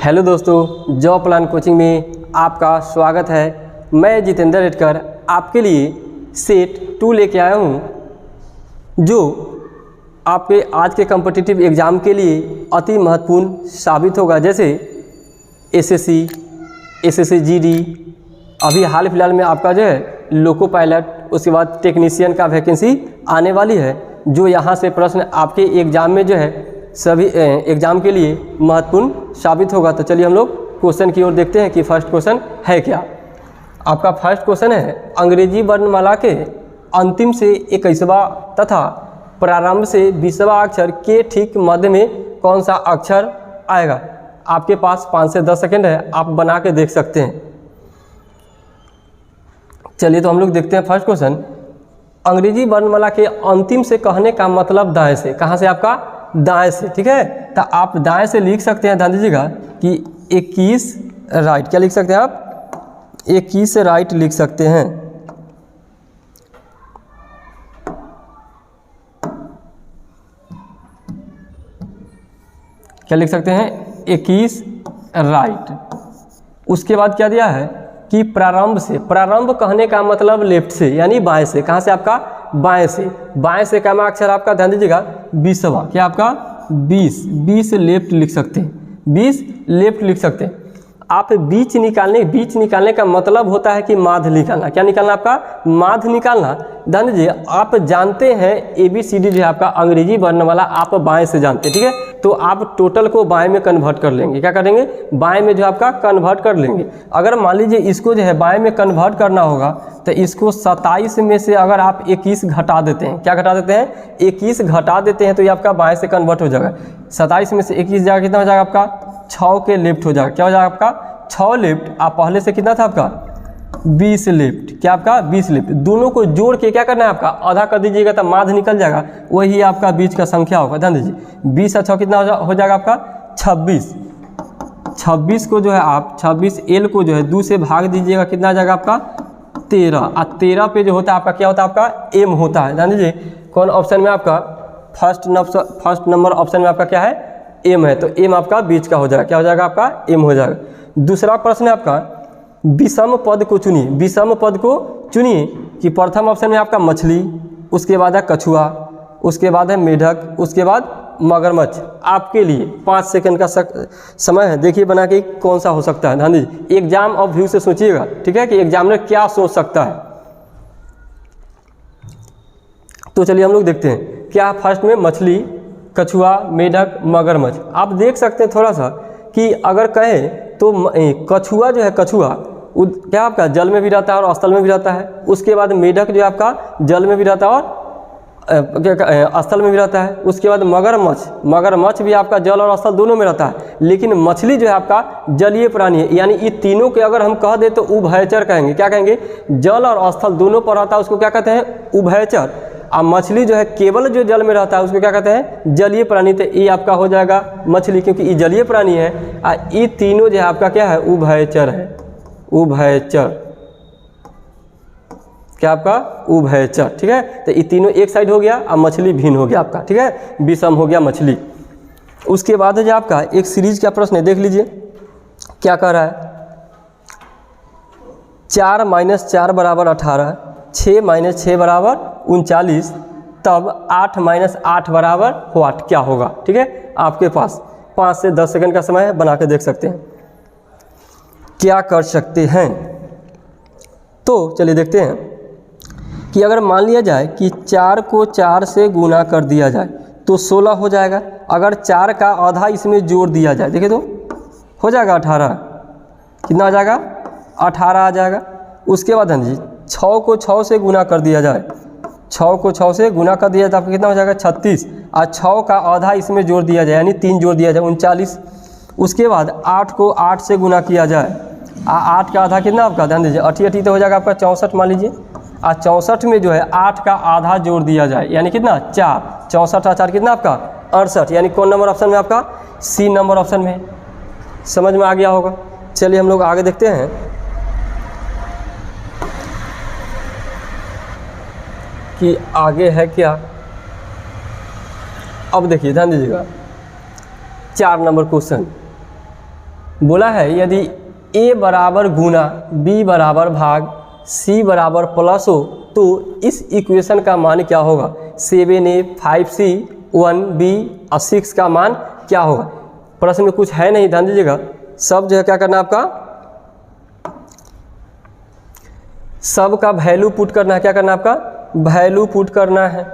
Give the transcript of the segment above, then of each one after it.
Hello दोस्तों, job plan coaching में आपका स्वागत है। मैं जितेंद्र रेडकर आपके लिए सेट 2 लेके आया हूँ, जो आपके आज के कॉम्पिटिटिव एग्ज़ाम के लिए अति महत्वपूर्ण साबित होगा। जैसे एसएससी, एसएससी जीडी, अभी हाल फिलहाल में आपका जो है लोको पायलट, उसके बाद टेक्नीशियन का वैकेंसी आने वाली है, जो यहाँ से प्रश्न आपके एग्ज़ाम में जो है सभी एग्ज़ाम के लिए महत्वपूर्ण साबित होगा। तो चलिए हम लोग क्वेश्चन की ओर देखते हैं कि फर्स्ट क्वेश्चन है क्या। आपका फर्स्ट क्वेश्चन है, अंग्रेजी वर्णमाला के अंतिम से 21वां तथा प्रारंभ से 20वां अक्षर के ठीक मध्य में कौन सा अक्षर आएगा। आपके पास 5 से 10 सेकंड है, आप बना के देख सकते हैं। चलिए तो हम लोग देखते हैं फर्स्ट क्वेश्चन। अंग्रेजी वर्णमाला के अंतिम से कहने का मतलब दाएं से, कहाँ से? आपका दाएं से, ठीक है। तो आप दाएं से लिख सकते हैं, ध्यान दीजिएगा कि 21 राइट, क्या लिख सकते हैं आप? 21 राइट लिख सकते हैं। क्या लिख सकते हैं? 21 राइट। उसके बाद क्या दिया है कि प्रारंभ से, प्रारंभ कहने का मतलब लेफ्ट से यानी बाएं से। कहाँ से? आपका बाएं से। बाएं से का अक्षर आपका, ध्यान दीजिएगा, 20वां। क्या आपका? 20 लेफ्ट लिख सकते हैं, 20 लेफ्ट लिख सकते हैं। आप बीच निकालने का मतलब होता है कि माध्य निकालना। क्या निकालना? आपका माध्य निकालना। ध्यान दीजिए, आप जानते हैं ABCD जो है आपका अंग्रेजी वर्णमाला आप बाएं से जानते हैं, ठीक है। तो आप टोटल को बाएं में कन्वर्ट कर लेंगे। क्या करेंगे? बाएं में जो आपका कन्वर्ट कर लेंगे। अगर मान लीजिए इसको जो है बाएं में कन्वर्ट करना होगा तो इसको 27 में से अगर आप 21 घटा देते हैं, क्या घटा देते हैं? 21 घटा देते हैं तो ये आपका बाएं से कन्वर्ट हो जाएगा। 27 में से 21 जाएगा, कितना हो जाएगा आपका? 6 के लेफ्ट हो जाएगा। क्या हो जाएगा आपका? 6 लेफ्ट। आप पहले से कितना था आपका? 20 लेफ्ट। क्या आपका? 20 लेफ्ट। दोनों को जोड़ के क्या करना है आपका? आधा कर दीजिएगा तो माध्य निकल जाएगा, वही आपका बीच का संख्या होगा। ध्यान दीजिए, 20 और 6 कितना हो जाएगा आपका? 26। 26 को जो है आप 26 L को जो है 2 से भाग दीजिएगा, कितना आ जाएगा आपका? 13। और 13 पे जो होता है आपका क्या होता है? आपका M होता है। ध्यान दीजिए, कौन ऑप्शन में आपका? फर्स्ट नंबर ऑप्शन में आपका क्या है? M है। तो M आपका बीच का हो जाएगा। क्या हो जाएगा आपका? M हो जाएगा। दूसरा प्रश्न है आपका, विषम पद को चुनिए। विषम पद को चुनिए कि प्रथम ऑप्शन में आपका मछली, उसके बाद है कछुआ, उसके बाद है मेढक, उसके बाद मगरमच्छ। आपके लिए 5 सेकंड का समय है, देखिए बना के कौन सा हो सकता है। ध्यान दीजिए, एग्जाम ऑफ व्यू से सोचिएगा, ठीक है, कि एग्जामिनर क्या सोच सकता है। तो चलिए हम लोग देखते हैं क्या फर्स्ट में मछली, कछुआ, मेढक, मगरमच्छ। आप देख सकते हैं थोड़ा सा कि अगर कहें तो कछुआ जो है, कछुआ क्या आपका जल में भी रहता है और स्थल में भी रहता है। उसके बाद मेढक जो है आपका जल में भी रहता है और स्थल में भी रहता है। उसके बाद मगरमच्छ भी आपका जल और स्थल दोनों में रहता है। लेकिन मछली जो है आपका जलीय प्राणी है, यानी ये तीनों के अगर हम कह दें तो उभयचर कहेंगे। क्या कहेंगे? जल और स्थल दोनों पर रहता है, उसको क्या कहते हैं? उभयचर। अब मछली जो है केवल जो जल में रहता है उसको क्या कहते हैं? जलीय प्राणी। तो ये आपका हो जाएगा मछली, क्योंकि ये जलीय प्राणी है। ये तीनों जो है आपका क्या है? उभयचर है। उभयचर, क्या आपका? उभयचर, ठीक है। तो ये तीनों एक साइड हो गया, अब मछली भिन्न हो गया आपका, ठीक है, विषम हो गया मछली। उसके बाद है जो आपका एक सीरीज का प्रश्न है, देख लीजिए क्या कह रहा है। 4 - 4 = 18, 6 - 6 = 39, तब 8 - 8 बराबर व्हाट? क्या होगा? ठीक है, आपके पास 5 से 10 सेकंड का समय है, बना के देख सकते हैं क्या कर सकते हैं। तो चलिए देखते हैं कि अगर मान लिया जाए कि 4 को 4 से गुना कर दिया जाए तो 16 हो जाएगा। अगर 4 का आधा इसमें जोड़ दिया जाए, देखिए तो हो जाएगा 18। कितना आ जाएगा? 18 आ जाएगा। उसके बाद हाँ जी, 6 को 6 से गुना कर दिया जाए, 6 को 6 से गुना कर दिया जाए तो आपका कितना हो जाएगा? 36। और 6 का आधा इसमें जोड़ दिया जाए, यानी 3 जोड़ दिया जाए, 39। उसके बाद 8 को 8 से गुना किया जाए, 8 का आधा कितना आपका? ध्यान दीजिए, 80 तो हो जाएगा आपका 64 मान लीजिए। और 64 में जो है 8 का आधा जोड़ दिया जाए, यानी कितना? 4। 64 और 4 कितना आपका? 68। यानी कौन नंबर ऑप्शन में आपका? C नंबर ऑप्शन में। समझ में आ गया होगा। चलिए हम लोग आगे देखते हैं कि आगे है क्या। अब देखिए, ध्यान दीजिएगा, 4 नंबर क्वेश्चन। बोला है यदि a बराबर गुना b बराबर भाग c बराबर प्लस हो तो इस इक्वेशन का मान क्या होगा। 7a 5c 1b और 6 का मान क्या होगा। प्रश्न में कुछ है नहीं, ध्यान दीजिएगा। सब जो है क्या करना है आपका, सब का वैल्यू पुट करना है। क्या करना है आपका, वैल्यू पुट करना है।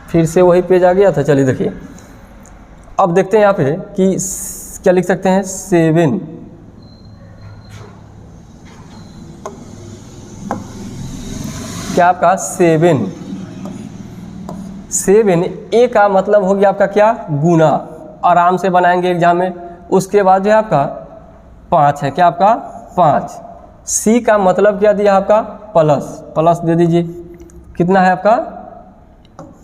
फिर से वही पेज आ गया था। चलिए देखिए, अब देखते हैं यहाँ पे कि क्या लिख सकते हैं। 7 क्या आपका 7 ए का मतलब हो गया आपका क्या, गुना। आराम से बनाएंगे एग्जाम में। उसके बाद जो है आपका 5 है, क्या आपका 5। सी का मतलब क्या दिया आपका, प्लस, प्लस दे दीजिए। कितना है आपका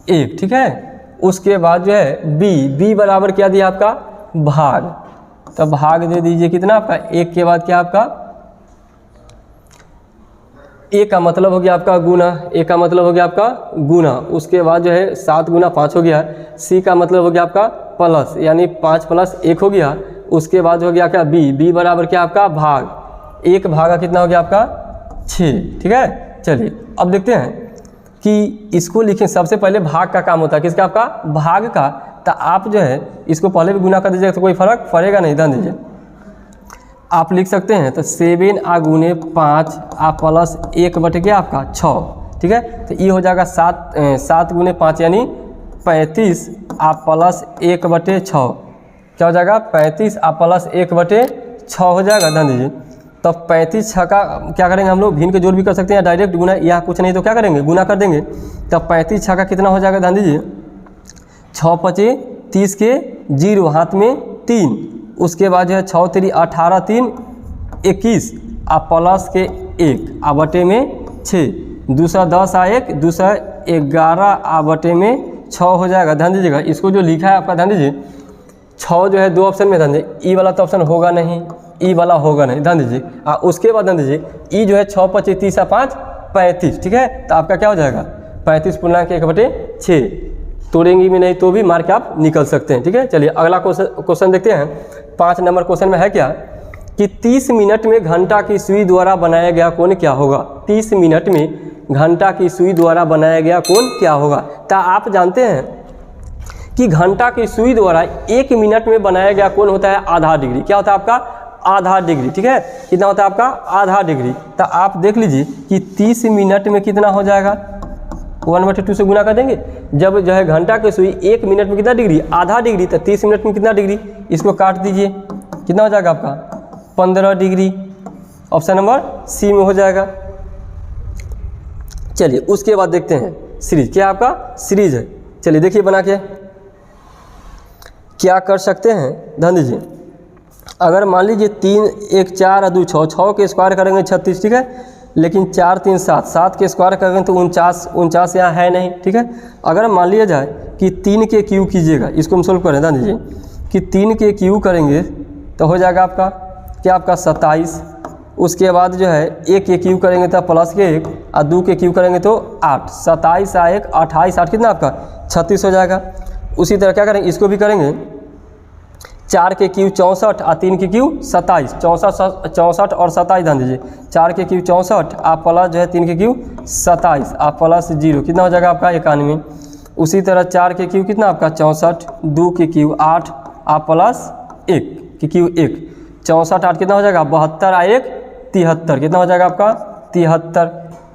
1, ठीक है। उसके बाद जो है बी बराबर क्या दिया आपका, भाग, तो भाग दे दीजिए। कितना आपका 1 के बाद क्या आपका, ए का मतलब हो गया आपका गुना, ए का मतलब हो गया आपका गुना। उसके बाद जो है 7 गुना 5 हो गया। सी का मतलब हो गया आपका प्लस, यानी 5 प्लस 1 हो गया। उसके बाद हो गया क्या बी बराबर क्या आपका भाग, 1 भागा कितना हो गया आपका 6, ठीक है। चलिए अब देखते हैं कि इसको लिखें। सबसे पहले भाग का काम होता है, किसका, आपका भाग का। तो आप जो है इसको पहले भी गुना कर दीजिएगा तो कोई फर्क पड़ेगा नहीं, ध्यान दीजिए। आप लिख सकते हैं तो 7 आ गुने 5 आ प्लस 1 बटे क्या आपका 6, ठीक है। तो ये हो जाएगा 7 गुने 5 यानी 35 आ प्लस 1 बटे 6, क्या हो जाएगा 35 आ प्लस 1 बटे 6 हो जाएगा, ध्यान दीजिए। तो 35 6 का क्या करेंगे हम लोग, भिन्न के जोड़ भी कर सकते हैं, डायरेक्ट गुना, या कुछ नहीं तो क्या करेंगे गुना कर देंगे। तब 35 6 का कितना हो जाएगा, ध्यान दीजिए। 6 5 30 के 0 हाथ में 3। उसके बाद जो है 6 3 18 3 21 आ प्लस के 1 आ बटे में 6, दूसरा 10 आ 1 दूसरा 11 आ बटे में 6 हो जाएगा, ध्यान दीजिएगा। इसको जो लिखा है आपका, ध्यान दीजिए 6 जो है 2 ऑप्शन में, ध्यान दीजिए। ई वाला तो ऑप्शन होगा नहीं, ई वाला होगा नहीं, ध्यान दीजिए। उसके बाद ध्यान दीजिए ई जो है 6 5 30 5 35, ठीक है। तो आपका क्या हो जाएगा 35 पूर्णांक 1 बटे 6। तोड़ेंगे भी नहीं तो भी मार के आप निकल सकते हैं, ठीक है। चलिए अगला क्वेश्चन देखते हैं। 5 नंबर क्वेश्चन में है क्या कि 30 मिनट में घंटा की सुई द्वारा बनाया गया कोण क्या होगा। 30 मिनट में घंटा की सुई द्वारा बनाया गया कोण क्या होगा। तो आप जानते हैं कि घंटा की सुई द्वारा 1 मिनट में बनाया गया कोण होता है आधा डिग्री। क्या होता है आपका, आधा डिग्री, ठीक है। कितना होता है आपका, आधा डिग्री। तो आप देख लीजिए कि 30 मिनट में कितना हो जाएगा, 1/2 से गुना कर देंगे। जब जो है घंटा की सुई 1 मिनट में कितना डिग्री, आधा डिग्री, तो 30 मिनट में कितना डिग्री, इसको काट दीजिए। कितना हो जाएगा आपका 15 डिग्री। ऑप्शन नंबर सी में हो जाएगा। चलिए उसके बाद देखते हैं सीरीज, क्या आपका सीरीज है। चलिए देखिए बना के क्या कर सकते हैं, ध्यान दीजिए। अगर मान लीजिए 3 1 4 2 6, 6 के स्क्वायर करेंगे 36, ठीक है। लेकिन 4 3 7, 7 के स्क्वायर करेंगे तो 49 यहाँ है नहीं, ठीक है। अगर मान लिया जाए कि 3 के क्यू कीजिएगा, इसको हम सोल्व करें, ध्यान दीजिए कि 3 के क्यू करेंगे तो हो जाएगा आपका क्या, आपका 27। उसके बाद जो है 1 के क्यू करेंगे तो प्लस के 1 और 2 के क्यू करेंगे तो 8, 27 आ 1 28 8 कितना आपका 36 हो जाएगा। उसी तरह क्या करेंगे, इसको भी करेंगे। 4 के क्यू 64 और 3 के क्यू 27, 64 और 27, ध्यान दीजिए। 4 के क्यू 64 आप प्लस जो है 3 के क्यू 27 आप प्लस 0, कितना हो जाएगा आपका 91। उसी तरह 4 के क्यू कितना आपका 64, 2 के क्यू 8 आप प्लस 1 के क्यू 1, 64 8 कितना हो जाएगा 72 आ 1 73, कितना हो जाएगा आपका 73।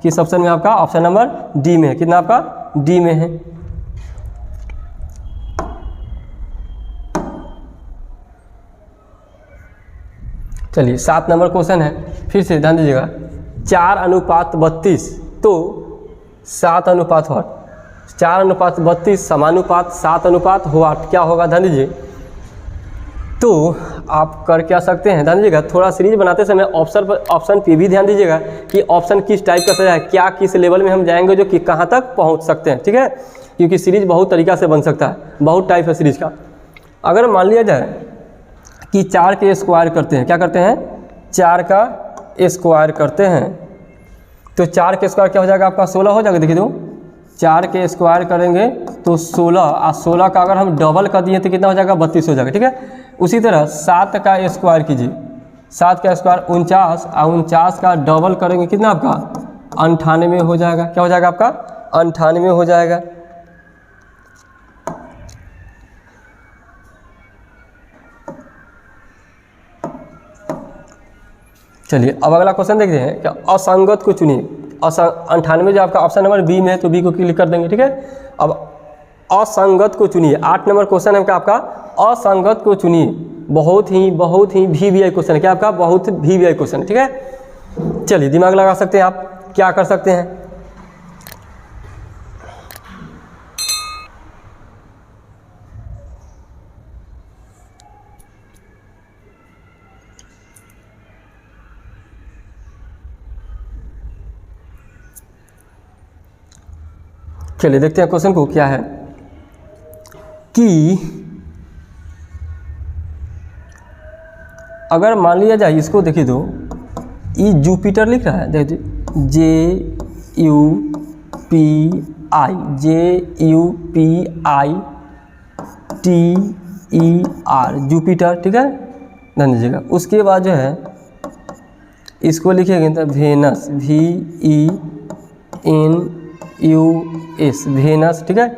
किस ऑप्शन में आपका, ऑप्शन नंबर डी में है। कितना आपका डी में है। चलिए 7 नंबर क्वेश्चन है, फिर से ध्यान दीजिएगा। 4:32 तो 7:8, 4:32 समानुपात 7:8 क्या होगा, ध्यान दीजिए। तो आप कर क्या सकते हैं, ध्यान दीजिएगा। थोड़ा सीरीज बनाते समय ऑप्शन पे भी ध्यान दीजिएगा कि ऑप्शन किस टाइप का सजा है, क्या किस लेवल में हम जाएंगे जो कि कहाँ तक पहुँच सकते हैं, ठीक है। क्योंकि सीरीज बहुत तरीका से बन सकता है, बहुत टाइप है सीरीज का। अगर मान लिया जाए कि 4 के स्क्वायर करते हैं, क्या करते हैं 4 का स्क्वायर करते हैं, तो 4 के स्क्वायर क्या हो जाएगा आपका 16 हो जाएगा। देखिए तो 4 के स्क्वायर करेंगे तो 16, और 16 का अगर हम डबल कर दिए तो कितना हो जाएगा 32 हो जाएगा, ठीक है। उसी तरह 7 का स्क्वायर कीजिए, 7 का स्क्वायर 49, और 49 का डबल करेंगे कितना आपका 98 हो जाएगा। क्या हो जाएगा आपका 98 हो जाएगा। चलिए अब अगला क्वेश्चन देखते हैं। क्या असंगत को चुनिए। 98 जो आपका ऑप्शन नंबर बी में है तो बी को क्लिक कर देंगे, ठीक है। अब असंगत को चुनिए। 8 नंबर क्वेश्चन है आपका असंगत को चुनिए। बहुत ही VVI क्वेश्चन है। क्या आपका बहुत VVI क्वेश्चन है, ठीक है। चलिए दिमाग लगा सकते हैं आप, क्या कर सकते हैं। चलिए देखते हैं क्वेश्चन को क्या है कि अगर मान लिया जाए, इसको देखिए तो ये जुपिटर लिख रहा है, देखिए JUPITER जुपिटर, ठीक है, ध्यान दीजिएगा। उसके बाद जो है इसको लिखेंगे तो वेनस VENUS वेनस, ठीक है।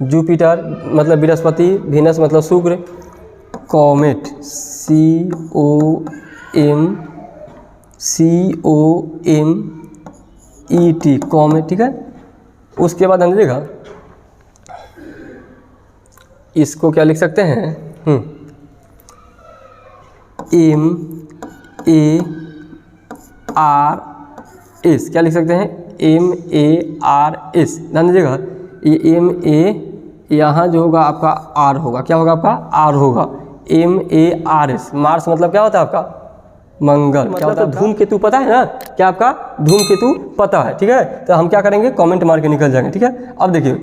जुपिटर मतलब बृहस्पति, वेनस मतलब शुक्र, कॉमेट COMET कॉमेट, ठीक है। उसके बाद हम देखा इसको क्या लिख सकते हैं MARS, क्या लिख सकते हैं MARS, ध्यान दीजिएगा। ये MA यहाँ जो होगा आपका R होगा, क्या होगा आपका R होगा, MARS। मार्स मतलब क्या होता है आपका मंगल, क्या होता है धूमकेतु, पता है ना, क्या आपका धूमकेतु पता है, ठीक है। तो हम क्या करेंगे कमेंट मार के निकल जाएंगे, ठीक है। अब देखिए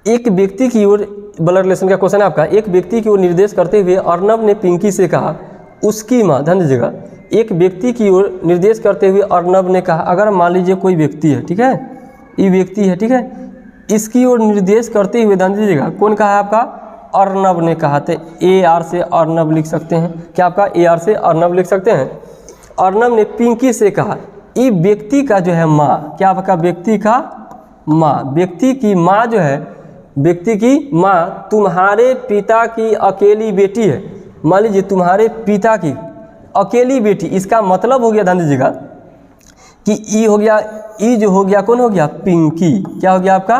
एक व्यक्ति की ओर, ब्लड रिलेशन का क्वेश्चन है आपका। एक व्यक्ति की ओर निर्देश करते हुए अर्नब ने पिंकी से कहा उसकी माँ, ध्यान दीजिएगा। एक व्यक्ति की ओर निर्देश करते हुए अर्नब ने कहा, अगर मान लीजिए कोई व्यक्ति है, ठीक है, ये व्यक्ति है, ठीक है, इसकी ओर निर्देश करते हुए, ध्यान दीजिएगा, कौन कहा है आपका अर्नब ने कहा। तो AR से अर्नब लिख सकते हैं, क्या आपका AR से अर्नब लिख सकते हैं। अर्नब ने पिंकी से कहा, ये व्यक्ति का जो है माँ, क्या आपका व्यक्ति का माँ, व्यक्ति की माँ जो है, व्यक्ति की माँ तुम्हारे पिता की अकेली बेटी है। मान लीजिए तुम्हारे पिता की अकेली बेटी, इसका मतलब हो गया, ध्यान दीजिएगा, कि ई हो गया, ई जो हो गया कौन हो गया पिंकी, क्या हो गया आपका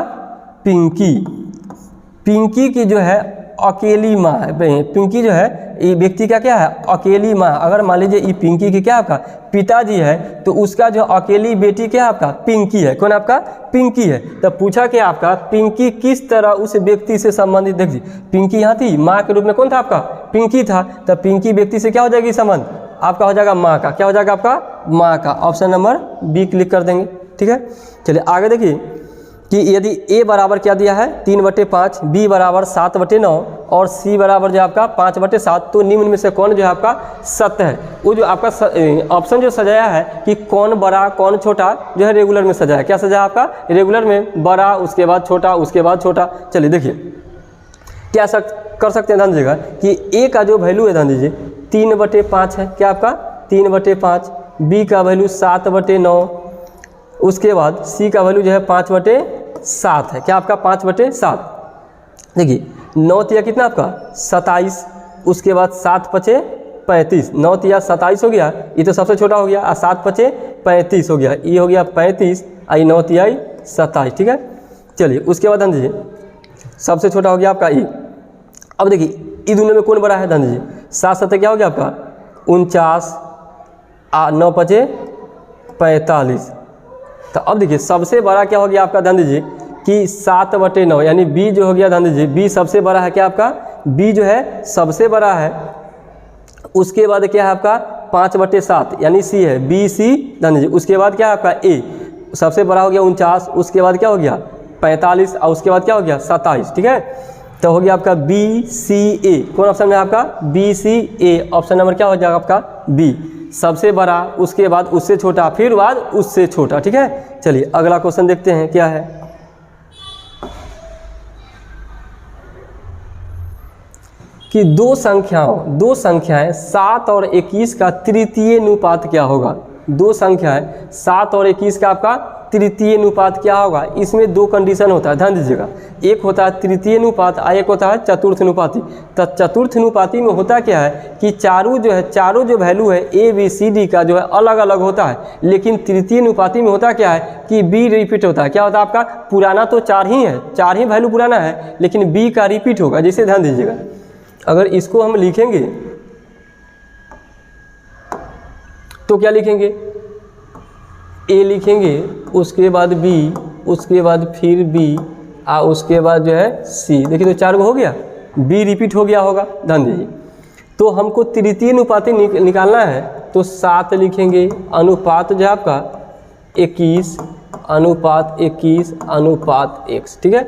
पिंकी। पिंकी की जो है अकेली माँ है, पिंकी जो है ये व्यक्ति का क्या है अकेली माँ। अगर मान लीजिए ये पिंकी की क्या आपका पिताजी है तो उसका जो अकेली बेटी क्या आपका पिंकी है, कौन आपका पिंकी है। तो पूछा कि आपका पिंकी किस तरह उस व्यक्ति से संबंधित, देखिए पिंकी यहाँ थी, माँ के रूप में कौन था आपका पिंकी था। तो पिंकी व्यक्ति से क्या हो जाएगी संबंध आपका, हो जाएगा माँ का, क्या हो जाएगा आपका माँ का। ऑप्शन नंबर बी क्लिक कर देंगे, ठीक है। चलिए आगे देखिए कि यदि A बराबर क्या दिया है 3/5, B बराबर 7/9 और C बराबर जो आपका 5/7, तो निम्न में से कौन जो है आपका सत्य है। वो जो आपका ऑप्शन जो सजाया है कि कौन बड़ा कौन छोटा, जो है रेगुलर में सजाया, क्या सजाया आपका रेगुलर में, बड़ा उसके बाद छोटा उसके बाद छोटा। चलिए देखिए क्या कर सकते हैं, ध्यान दीजिएगा कि A का जो वैल्यू है, ध्यान दीजिए 3/5 है, क्या आपका 3/5, B का वैल्यू 7/9, उसके बाद C का वैल्यू जो है 5/7 है, क्या आपका 5/7। देखिए 9 तिया कितना आपका 27, उसके बाद 7×5 35, 9 तिया 27 हो गया, ये तो सबसे छोटा हो गया, और 7×5 35 हो गया, ये हो गया 35, आई 9 तिया 27, ठीक है। चलिए उसके बाद ध्यान दीजिए सबसे छोटा हो गया आपका ई। अब देखिए ई दोनों में कौन बड़ा है, ध्यान दीजिए 7×7 क्या हो गया आपका 49, 9×5 45। तो अब देखिए सबसे बड़ा क्या हो गया आपका, ध्यान दीजिए कि 7/9, यानी B जो हो गया, ध्यान दीजिए B सबसे बड़ा है, क्या आपका B जो है सबसे बड़ा है। उसके बाद क्या है आपका 5/7 यानी C है, BC, ध्यान दीजिए। उसके बाद क्या है आपका A सबसे बड़ा हो गया 49, उसके बाद क्या हो गया 45, और उसके बाद क्या हो गया 27, ठीक है। तो हो गया आपका BCA, कौन ऑप्शन में आपका BCA, ऑप्शन नंबर क्या हो जाएगा आपका B। सबसे बड़ा, उसके बाद उससे छोटा, फिर बाद उससे छोटा। ठीक है, चलिए अगला क्वेश्चन देखते हैं क्या है। कि दो संख्याएं 7 और 21 का तृतीय अनुपात क्या होगा। दो संख्याएं 7 और 21 का आपका तृतीय अनुपात क्या होगा। इसमें दो कंडीशन होता है, ध्यान दीजिएगा। एक होता है तृतीय अनुपात और एक होता है चतुर्थ अनुपाती। तो चतुर्थ अनुपाती में होता क्या है कि चारों जो वैल्यू है ए बी सी डी का जो है अलग अलग होता है, लेकिन तृतीय अनुपाती में होता क्या है कि बी रिपीट होता है। क्या होता है आपका, पुराना तो 4 ही है, 4 ही वैल्यू पुराना है, लेकिन बी का रिपीट होगा। जैसे ध्यान दीजिएगा, अगर इसको हम लिखेंगे तो क्या लिखेंगे, ए लिखेंगे, उसके बाद बी, उसके बाद फिर बी और उसके बाद जो है सी। देखिए तो 4 को हो गया, बी रिपीट हो गया होगा, ध्यान दीजिए। तो हमको तृतीय अनुपाती निकालना है तो 7 लिखेंगे, अनुपात जो है आपका 21 अनुपात 21 अनुपात x। ठीक है,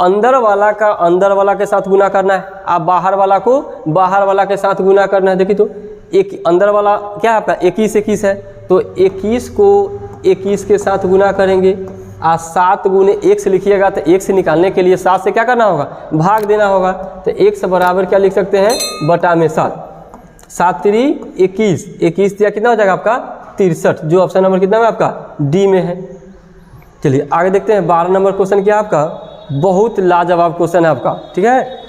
अंदर वाला के साथ गुना करना है, आप बाहर वाला को बाहर वाला के साथ गुना करना है। देखिए तो एक अंदर वाला क्या है आपका 21 है, तो 21 को 21 के साथ गुना करेंगे और 7 गुने x लिखिएगा तो x निकालने के लिए 7 से क्या करना होगा, भाग देना होगा। तो x बराबर क्या लिख सकते हैं, बटा में 7। 7 3 21, 21 दिया कितना हो जाएगा आपका 63, जो ऑप्शन नंबर कितना में आपका डी में है। चलिए आगे देखते हैं। 12 नंबर क्वेश्चन क्या आपका, बहुत लाजवाब क्वेश्चन है आपका। ठीक है,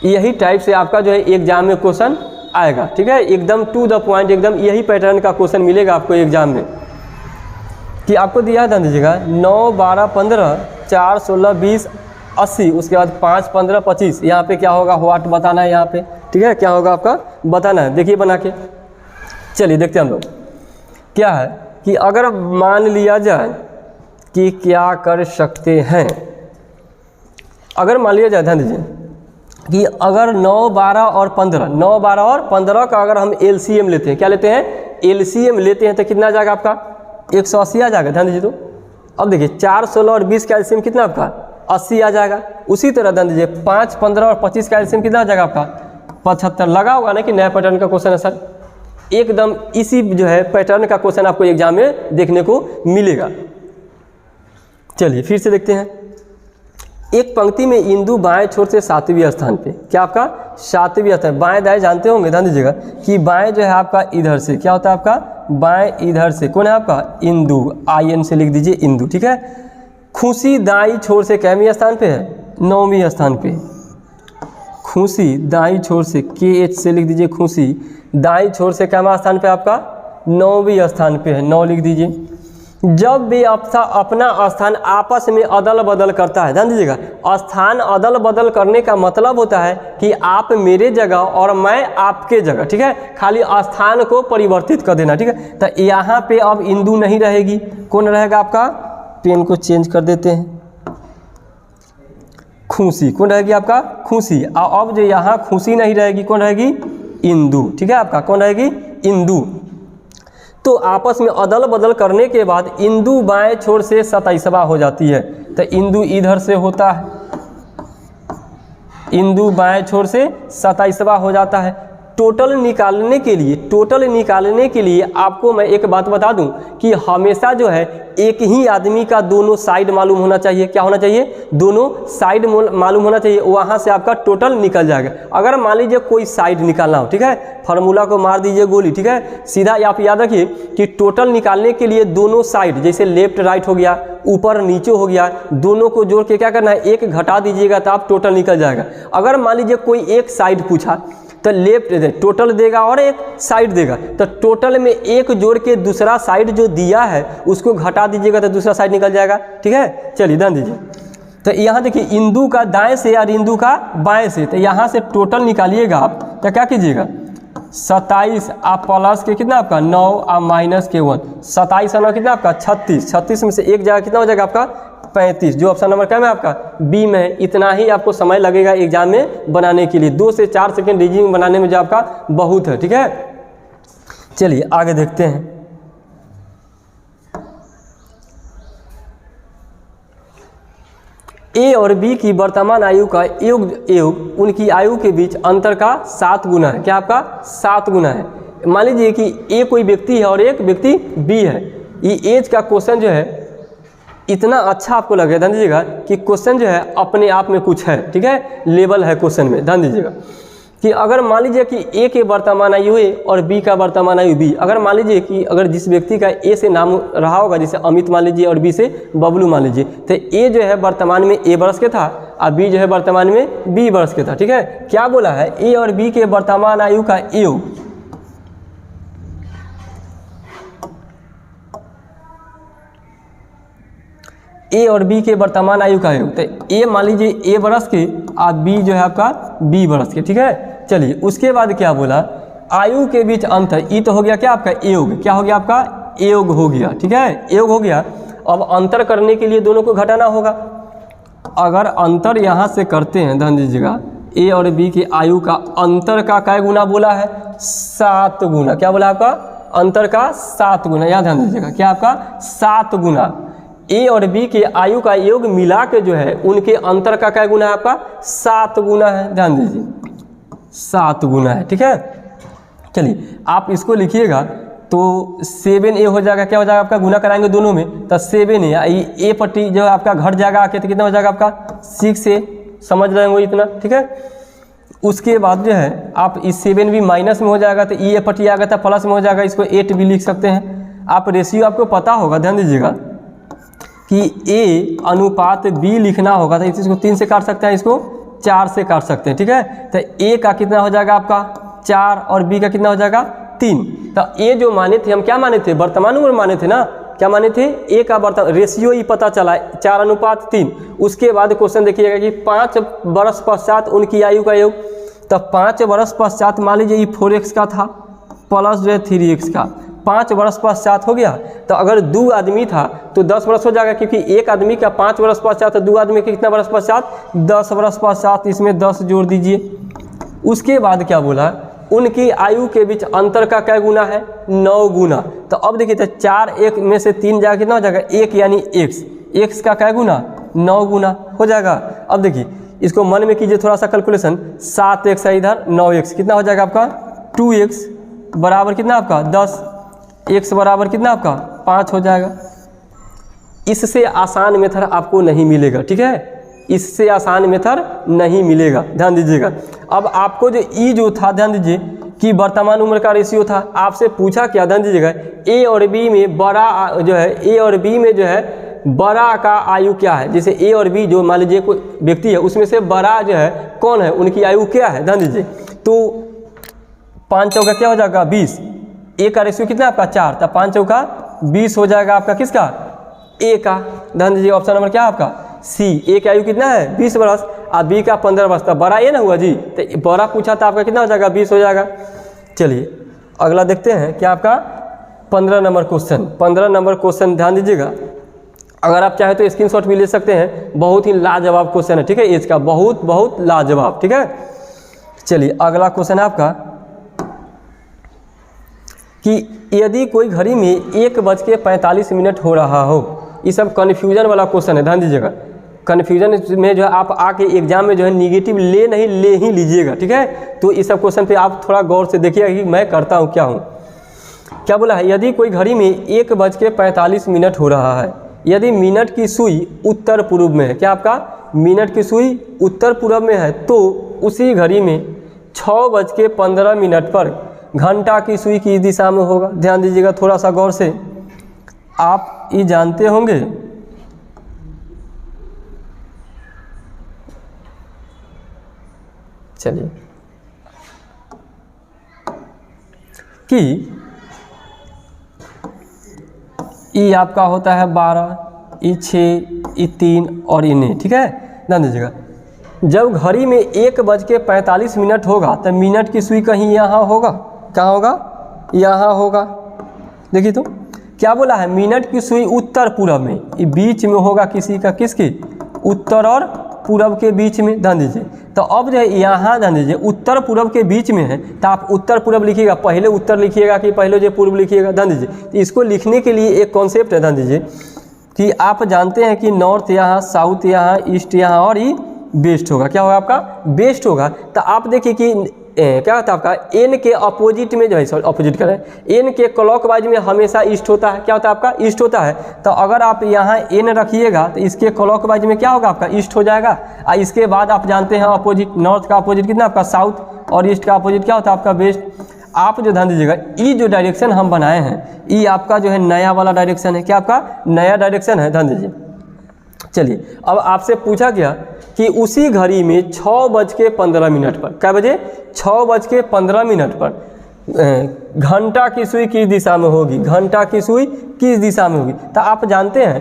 यही टाइप से आपका जो है एग्जाम में क्वेश्चन आएगा। ठीक है, एकदम टू द पॉइंट, एकदम यही पैटर्न का क्वेश्चन मिलेगा आपको एग्जाम में। कि आपको दिया ध्यान दीजिएगा 9 12 15 4 16 20 80, उसके बाद 5 15 25। यहाँ पे क्या होगा, व्हाट बताना है यहाँ पे। ठीक है, क्या होगा आपका बताना है, देखिए बना के। चलिए देखते हैं हम लोग क्या है। कि अगर मान लिया जाए कि क्या कर सकते हैं, अगर मान लिया जाए, ध्यान दीजिए कि अगर 9 12 और 15, 9 12 और 15 का अगर हम एलसीएम लेते हैं, क्या लेते हैं, एलसीएम लेते हैं, तो कितना आ जाएगा आपका 180 आ जाएगा। ध्यान दीजिए, तो अब देखिए 4 16 और 20 का एलसीएम कितना आपका 80 आ जाएगा। उसी तरह ध्यान दीजिए 5 15 और 25 का एलसीएम कितना आ जाएगा आपका 75। लगा होगा ना कि नया पैटर्न का क्वेश्चन है सर, एकदम इसी जो है पैटर्न का क्वेश्चन आपको एग्जाम में देखने को मिलेगा। चलिए फिर से देखते हैं। एक पंक्ति में इंदु बाएं छोर से 7वें स्थान पे, क्या आपका 7वें स्थान, बाएं दाएं जानते होंगे, ध्यान दीजिएगा कि बाएं जो है आपका इधर से, क्या होता है आपका बाएं इधर से, कौन है आपका इंदु, IN से लिख दीजिए इंदु। ठीक है, खुशी दाईं छोर से कैवें स्थान पे है, 9वें स्थान पे। खुशी दाईं छोर से KH से लिख दीजिए, खुशी दाईं छोर से कैवें स्थान पे आपका 9वें स्थान पे है, 9 लिख दीजिए। जब भी अपना स्थान आपस में अदल बदल करता है, ध्यान दीजिएगा, स्थान अदल बदल करने का मतलब होता है कि आप मेरे जगह और मैं आपके जगह। ठीक है, खाली स्थान को परिवर्तित कर देना। ठीक है, तो यहाँ पे अब इंदु नहीं रहेगी, कौन रहेगा आपका, पेन को चेंज कर देते हैं, खुशी, कौन रहेगी आपका खुशी। और अब जो यहाँ खुशी नहीं रहेगी, कौन रहेगी इंदु। ठीक है, आपका कौन रहेगी इंदु। तो आपस में अदल बदल करने के बाद इंदु बाएं छोर से 27वां हो जाती है, तो इंदु इधर से होता है, इंदु बाएं छोर से 27वां हो जाता है। टोटल निकालने के लिए आपको मैं एक बात बता दूं कि हमेशा जो है एक ही आदमी का दोनों साइड मालूम होना चाहिए। क्या होना चाहिए, दोनों साइड मालूम होना चाहिए, वहाँ से आपका टोटल निकल जाएगा। अगर मान लीजिए कोई साइड निकालना हो, ठीक है, फार्मूला को मार दीजिए गोली। ठीक है, सीधा आप याद रखिए कि टोटल निकालने के लिए दोनों साइड, जैसे लेफ्ट राइट हो गया, ऊपर नीचे हो गया, दोनों को जोड़ के क्या करना है, एक घटा दीजिएगा तो आप टोटल निकल जाएगा। अगर मान लीजिए कोई एक साइड पूछा तो लेफ्ट टोटल देगा और एक साइड देगा, तो टोटल में एक जोड़ के दूसरा साइड जो दिया है उसको घटा दीजिएगा तो दूसरा साइड निकल जाएगा। ठीक है, चलिए ध्यान दीजिए। तो यहाँ देखिए इंदु का दाएं से और इंदु का बाएं से, तो यहाँ से टोटल निकालिएगा आप, तो क्या कीजिएगा 27 आप प्लस के कितना आपका 9 और माइनस के 1, 27 और 9 कितना आपका 36, 36 में से एक जगह कितना हो जाएगा आपका 35, जो ऑप्शन नंबर क्या में आपका बी में है। इतना ही आपको समय लगेगा एग्जाम में बनाने के लिए, 2 से 4 सेकंड रीजनिंग बनाने में जो आपका बहुत है। ठीक है, चलिए आगे देखते हैं। ए और बी की वर्तमान आयु का योग उनकी आयु के बीच अंतर का 7 गुना है। क्या आपका 7 गुना है। मान लीजिए कि ए कोई व्यक्ति है और एक व्यक्ति बी है, ये एज का क्वेश्चन जो है इतना अच्छा आपको लगे, ध्यान दीजिएगा कि क्वेश्चन जो है अपने आप में कुछ है, ठीक है, लेवल है क्वेश्चन में। ध्यान दीजिएगा कि अगर मान लीजिए कि ए के वर्तमान आयु ए और बी का वर्तमान आयु बी, अगर मान लीजिए कि अगर जिस व्यक्ति का ए से नाम रहा होगा, जैसे अमित मान लीजिए और बी से बबलू मान लीजिए, तो ए जो है वर्तमान में ए वर्ष के था और बी जो है वर्तमान में बी वर्ष के था, ठीक है। क्या बोला है, ए और बी के वर्तमान आयु का योग, ए और बी के वर्तमान आयु का योग, तो ए मान लीजिए ए वर्ष के और बी जो है आपका बी वर्ष के, ठीक है। चलिए उसके बाद क्या बोला, आयु के बीच अंतर, ई तो हो गया क्या आपका योग, क्या हो गया आपका योग हो गया, ठीक है, योग हो गया। अब अंतर करने के लिए दोनों को घटाना होगा। अगर अंतर यहाँ से करते हैं, ध्यान दीजिएगा, ए और बी के आयु का अंतर का कै गुना बोला है, 7 गुना। क्या बोला आपका, अंतर का 7 गुना, यहाँ ध्यान दीजिएगा, क्या आपका 7 गुना। ए और बी के आयु का योग मिला के जो है उनके अंतर का क्या गुना है आपका, 7 गुना है। ध्यान दीजिए 7 गुना है, ठीक है। चलिए आप इसको लिखिएगा तो 7a हो जाएगा, क्या हो जाएगा आपका, गुना कराएंगे दोनों में तो 7a, ए पट्टी जो है आपका घट जाएगा आके, तो कितना हो जाएगा आपका 6a, समझ रहे होंगे इतना, ठीक है। उसके बाद जो है आप इस 7 भी माइनस में हो जाएगा तो ए पट्टी आ गया था प्लस में हो जाएगा, इसको 8 भी लिख सकते हैं आप। रेशियो आपको पता होगा, ध्यान दीजिएगा कि A अनुपात B लिखना होगा तो इसको 3 से काट सकते हैं, इसको 4 से काट सकते हैं, ठीक है। तो A का कितना हो जाएगा आपका 4 और B का कितना हो जाएगा 3। तो A जो माने थे, हम क्या माने थे, वर्तमान उम्र माने थे ना, क्या माने थे, A का वर्तमान रेशियो ही पता चला 4:3। उसके बाद क्वेश्चन देखिएगा कि 5 वर्ष पश्चात उनकी आयु का योग, तो 5 वर्ष पश्चात मान लीजिए 4x का था प्लस जो है 3x का, 5 वर्ष पश्चात हो गया। तो अगर 2 आदमी था तो 10 वर्ष हो जाएगा, क्योंकि एक आदमी का 5 वर्ष पश्चात है, 2 आदमी के कितना वर्ष पश्चात, 10 वर्ष पश्चात, इसमें 10 जोड़ दीजिए। उसके बाद क्या बोला, उनकी आयु के बीच अंतर का क्या गुना है, 9 गुना। तो अब देखिए तो 4 1 में से 3 जाएगा, कितना हो जाएगा 1 यानी x का क्या गुना 9 गुना हो जाएगा। अब देखिए इसको मन में कीजिए थोड़ा सा कैलकुलेशन, 7x है इधर, 9x कितना हो जाएगा आपका 2x बराबर कितना आपका 10, x बराबर कितना आपका 5 हो जाएगा। इससे आसान मेथड आपको नहीं मिलेगा, ठीक है, इससे आसान मेथड नहीं मिलेगा, ध्यान दीजिएगा। अब आपको जो ई जो था, ध्यान दीजिए कि वर्तमान उम्र का रेशियो था, आपसे पूछा क्या, ध्यान दीजिएगा, ए और बी में बड़ा जो है, ए और बी में जो है बड़ा का आयु क्या है। जैसे ए और बी जो मान लीजिए कोई व्यक्ति है, उसमें से बड़ा जो है कौन है, उनकी आयु क्या है, ध्यान दीजिए। तो 5 चौका क्या हो जाएगा 20, ए का रेशियो कितना आपका 4, तो 5 चौका 20 हो जाएगा आपका किसका, ए का। ध्यान दीजिए ऑप्शन नंबर क्या है आपका सी, ए की आयु कितना है 20 वर्ष और बी का 15 वर्ष, तो बड़ा ए ना हुआ जी, तो बड़ा पूछा था आपका कितना हो जाएगा 20 हो जाएगा। चलिए अगला देखते हैं क्या आपका 15 नंबर क्वेश्चन। 15 नंबर क्वेश्चन ध्यान दीजिएगा, अगर आप चाहे तो स्क्रीनशॉट भी ले सकते हैं, बहुत ही लाजवाब क्वेश्चन है, ठीक है, एज का बहुत बहुत लाजवाब, ठीक है। चलिए अगला क्वेश्चन है आपका कि यदि कोई घड़ी में 1:45 हो रहा हो, ये सब कन्फ्यूजन वाला क्वेश्चन है, ध्यान दीजिएगा। कन्फ्यूजन में जो है आप आके एग्जाम में जो है निगेटिव ले ही लीजिएगा, ठीक है। तो इस सब क्वेश्चन पे आप थोड़ा गौर से देखिएगा कि मैं करता हूँ क्या हूँ। क्या बोला है, यदि कोई घड़ी में 1:45 हो रहा है, यदि मिनट की सुई उत्तर पूर्व में है, क्या आपका मिनट की सुई उत्तर पूर्व में है, तो उसी घड़ी में 6:15 पर घंटा की सुई किस दिशा में होगा। ध्यान दीजिएगा थोड़ा सा गौर से, आप ये जानते होंगे चलिए कि ई आपका होता है 12, ई 6, ई 3 और ई 9, ठीक है। ध्यान दीजिएगा जब घड़ी में 1:45 होगा तो मिनट की सुई कहीं यहाँ होगा, कहाँ होगा, यहाँ होगा। देखिए तो क्या बोला है, मिनट की सुई उत्तर पूर्व में, ये बीच में होगा किसी का, किसके, उत्तर और पूर्व के बीच में। ध्यान दीजिए तो अब जो है यहाँ ध्यान दीजिए उत्तर पूर्व के बीच में है, तो आप उत्तर पूर्व लिखिएगा, पहले उत्तर लिखिएगा कि पहले जो पूर्व लिखिएगा। ध्यान दीजिए तो इसको लिखने के लिए एक कॉन्सेप्ट है, ध्यान दीजिए कि आप जानते हैं कि नॉर्थ यहाँ, साउथ यहाँ, ईस्ट यहाँ और ये वेस्ट होगा, क्या होगा आपका वेस्ट होगा। तो आप देखिए कि क्या होता है आपका एन के अपोजिट में जो है, सॉरी अपोजिट करें, एन के क्लॉकवाइज में हमेशा ईस्ट होता है। क्या होता है आपका? ईस्ट होता है। तो अगर आप यहाँ एन रखिएगा तो इसके क्लॉकवाइज में क्या होगा आपका? ईस्ट हो जाएगा। और इसके बाद आप जानते हैं अपोजिट, नॉर्थ का अपोजिट कितना आपका? साउथ, और ईस्ट का अपोजिट क्या होता है आपका? वेस्ट। आप जो ध्यान दीजिएगा, ये जो डायरेक्शन हम बनाए हैं ये आपका जो है नया वाला डायरेक्शन है। क्या आपका? नया डायरेक्शन है, ध्यान दीजिए। चलिए अब आपसे पूछा गया कि उसी घड़ी में 6:15 पर, क्या बजे? 6:15 पर घंटा की सुई किस दिशा में होगी? घंटा की सुई किस दिशा में होगी? तो आप जानते हैं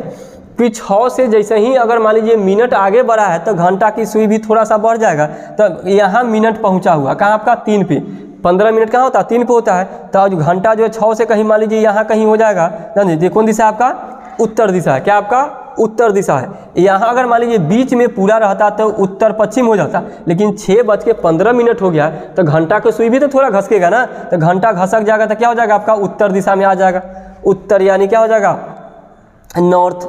कि 6 से जैसे ही अगर मान लीजिए मिनट आगे बढ़ा है तो घंटा की सुई भी थोड़ा सा बढ़ जाएगा। तो यहाँ मिनट पहुँचा हुआ कहाँ आपका? 3 पे। 15 मिनट कहाँ होता है? 3 पे होता है। तो घंटा जो है 6 से कहीं मान लीजिए यहाँ कहीं हो जाएगा। जान लीजिए कौन दिशा आपका? उत्तर दिशा है। क्या आपका? उत्तर दिशा है। यहाँ अगर मान लीजिए बीच में पूरा रहता तो उत्तर पश्चिम हो जाता, लेकिन 6:15 हो गया तो घंटा की सुई भी तो थोड़ा घसकेगा ना, तो घंटा घसक जाएगा तो क्या हो जाएगा आपका? उत्तर दिशा में आ जाएगा। उत्तर यानी क्या हो जाएगा? नॉर्थ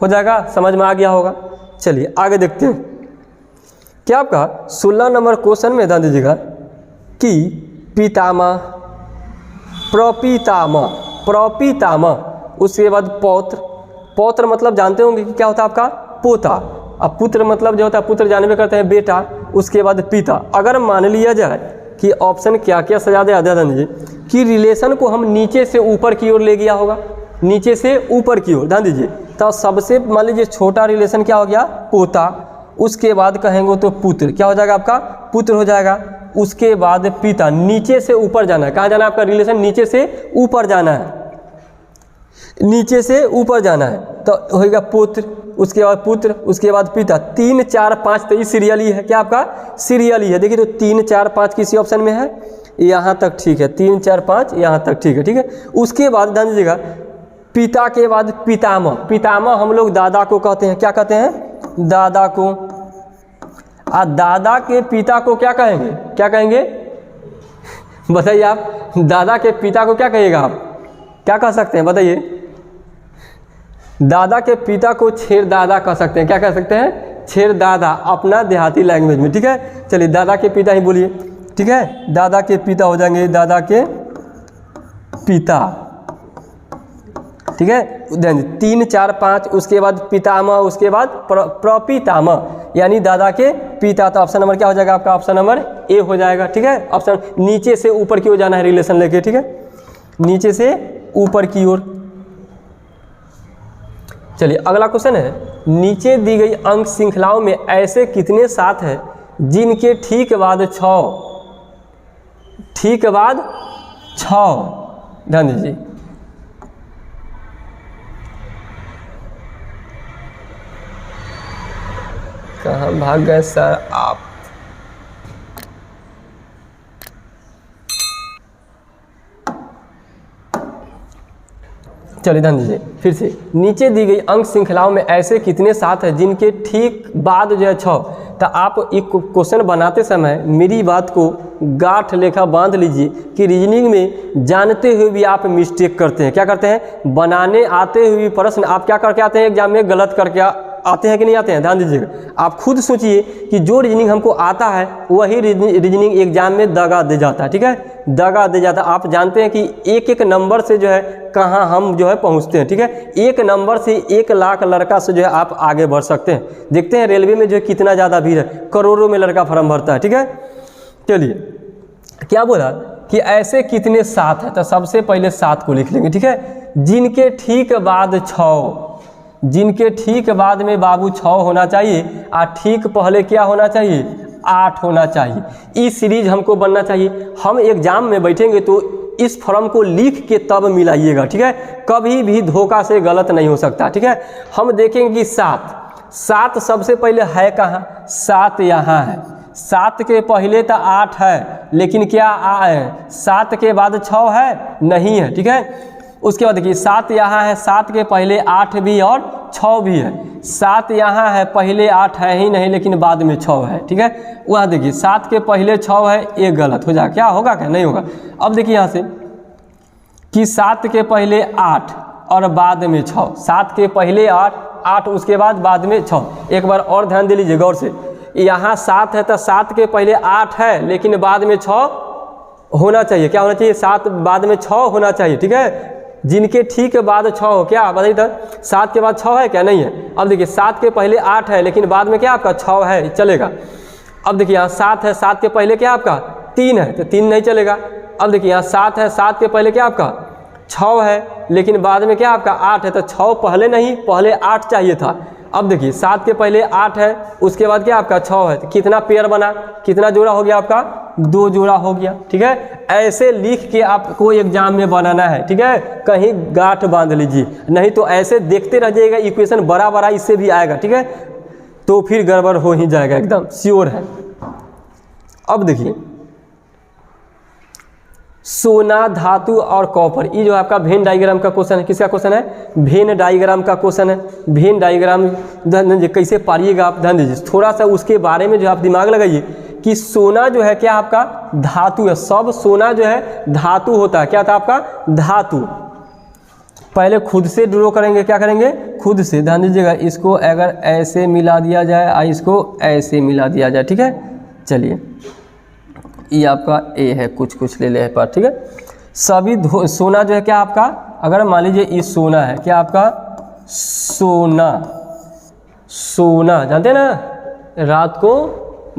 हो जाएगा। समझ में आ गया होगा। चलिए आगे देखते हैं। क्या आपका 16 नंबर क्वेश्चन में ध्यान दीजिएगा कि पितामह, प्रपितामह, प्रपितामह, उसके बाद पौत्र, पौत्र मतलब जानते होंगे कि क्या होता है आपका? पोता। अब पुत्र मतलब जो होता है, पुत्र जानबे करते हैं बेटा। उसके बाद पिता। अगर मान लिया जाए कि ऑप्शन क्या क्या सजा दे ध्यान दीजिए कि रिलेशन को हम नीचे से ऊपर की ओर ले गया होगा, नीचे से ऊपर की ओर, ध्यान दीजिए। तो सबसे मान लीजिए छोटा रिलेशन क्या हो गया? पोता। उसके बाद कहेंगे तो पुत्र, क्या हो जाएगा आपका? पुत्र हो जाएगा। उसके बाद पिता, नीचे से ऊपर जाना है। कहाँ जाना है आपका? रिलेशन नीचे से ऊपर जाना है, नीचे से ऊपर जाना है तो होगा पुत्र। उसके बाद पुत्र, उसके बाद पिता। 3, 4, 5 तो ये सीरियली है। क्या आपका? सीरियली है। देखिए तो 3, 4, 5 किसी ऑप्शन में है? यहाँ तक ठीक है। 3, 4, 5 यहाँ तक ठीक है। ठीक है। उसके बाद ध्यान दीजिएगा पिता के बाद पितामह। पितामह हम लोग दादा को कहते हैं। क्या कहते हैं? दादा को। दादा के पिता को क्या कहेंगे? क्या कहेंगे? बताइए आप। दादा के पिता को क्या कहिएगा आप? क्या कह सकते हैं? बताइए। दादा के पिता को छेरदादा कह सकते हैं। क्या कह सकते हैं? छेरदादा, अपना देहाती लैंग्वेज में। ठीक है। चलिए दादा के पिता ही बोलिए। ठीक है। दादा के पिता हो जाएंगे दादा के पिता। ठीक है। 3, 4, 5 उसके बाद पितामह, उसके बाद प्रपितामह यानी दादा के पिता। तो ऑप्शन नंबर क्या हो जाएगा आपका? ऑप्शन नंबर ए हो जाएगा। ठीक है। ऑप्शन नीचे से ऊपर की ओर जाना है रिलेशन लेके। ठीक है। नीचे से ऊपर की ओर। चलिए अगला क्वेश्चन है, नीचे दी गई अंक श्रृंखलाओं में ऐसे कितने साथ हैं जिनके ठीक बाद 6, ठीक बाद 6, ध्यान दीजिए। कहाँ भाग गए सर आप? चलिए ध्यान दीजिए फिर से। नीचे दी गई अंक श्रृंखलाओं में ऐसे कितने साथ हैं जिनके ठीक बाद जो है 6। तो आप एक क्वेश्चन बनाते समय मेरी बात को गांठ लेखा बांध लीजिए कि रीजनिंग में जानते हुए भी आप मिस्टेक करते हैं। क्या करते हैं? बनाने आते हुए प्रश्न आप क्या करके आते हैं एग्जाम में? गलत करके आते हैं कि नहीं आते हैं? ध्यान दीजिएगा। आप खुद सोचिए कि जो रीजनिंग हमको आता है वही रीजनिंग एग्जाम में दगा दे जाता है। ठीक है। दगा दे जाता है। आप जानते हैं कि एक एक नंबर से जो है कहाँ हम जो है पहुँचते हैं। ठीक है। एक नंबर से 1 लाख लड़का से जो है आप आगे बढ़ सकते हैं। देखते हैं रेलवे में जो है कितना ज़्यादा भीड़ है, करोड़ों में लड़का फॉर्म भरता है। ठीक है। चलिए क्या बोला कि ऐसे कितने साथ है? तो सबसे पहले 7 को लिख लेंगे। ठीक है। जिनके ठीक बाद 6, जिनके ठीक बाद में बाबू 6 होना चाहिए और ठीक पहले क्या होना चाहिए? 8 होना चाहिए। इस सीरीज हमको बनना चाहिए। हम एग्जाम में बैठेंगे तो इस फॉर्म को लिख के तब मिलाइएगा। ठीक है। कभी भी धोखा से गलत नहीं हो सकता। ठीक है। हम देखेंगे कि 7 सबसे पहले है कहाँ? 7 यहाँ है। 7 के पहले तो 8 है, लेकिन क्या 7 के बाद 6 है? नहीं है। ठीक है। उसके बाद देखिए 7 यहाँ है, 7 के पहले 8 भी और 6 भी है। 7 यहाँ है, पहले 8 है ही नहीं लेकिन बाद में 6 है। ठीक है। वहाँ देखिए 7 के पहले 6 है, ये गलत हो जाए। क्या होगा? क्या नहीं होगा? अब देखिए यहाँ से कि 7 के पहले 8 और बाद में 6, 7 के पहले 8 उसके बाद में 6। एक बार और ध्यान दे लीजिए गौर से। यहाँ 7 है तो 7 के पहले 8 है लेकिन बाद में 6 होना चाहिए। क्या होना चाहिए? 7 बाद में 6 होना चाहिए, ठीक है। जिनके ठीक के बाद 6 हो, क्या बताइए तो 7 के बाद 6 है क्या? नहीं है। अब देखिए 7 के पहले 8 है लेकिन बाद में क्या आपका 6 है, चलेगा। अब देखिए यहाँ 7 है, 7 के पहले क्या आपका 3 है तो 3 नहीं चलेगा। अब देखिए यहाँ 7 है, 7 के पहले क्या आपका 6 है लेकिन बाद में क्या आपका 8 है तो 6 पहले नहीं, पहले 8 चाहिए था। अब देखिए 7 के पहले 8 है, उसके बाद क्या आपका 6 है, तो कितना पेयर बना, कितना जोड़ा हो गया आपका? 2 जोड़ा हो गया, ठीक है। ऐसे लिख के आपको एग्जाम में बनाना है, ठीक है। कहीं गांठ बांध लीजिए, नहीं तो ऐसे देखते रह जाइएगा, इक्वेशन बड़ा बड़ा इससे भी आएगा, ठीक है, तो फिर गड़बड़ हो ही जाएगा, एकदम श्योर है। अब देखिए सोना, धातु और कॉपर, ये जो आपका वेन डायग्राम का क्वेश्चन है, किसका क्वेश्चन है? वेन डायग्राम का क्वेश्चन है। वेन डायग्राम कैसे पारिएगा आप, ध्यान दीजिए थोड़ा सा उसके बारे में जो आप दिमाग लगाइए कि सोना जो है क्या आपका धातु है, सब सोना जो है धातु होता है। क्या था आपका? धातु। पहले खुद से ड्रॉ करेंगे, क्या करेंगे? खुद से, ध्यान दीजिएगा। इसको अगर ऐसे मिला दिया जाए और इसको ऐसे मिला दिया जाए, ठीक है। चलिए ये आपका ए है, कुछ ले ले पर, ठीक है। सभी सोना जो है क्या आपका, अगर मान लीजिए ये सोना है, क्या आपका सोना, सोना जानते हैं ना, रात को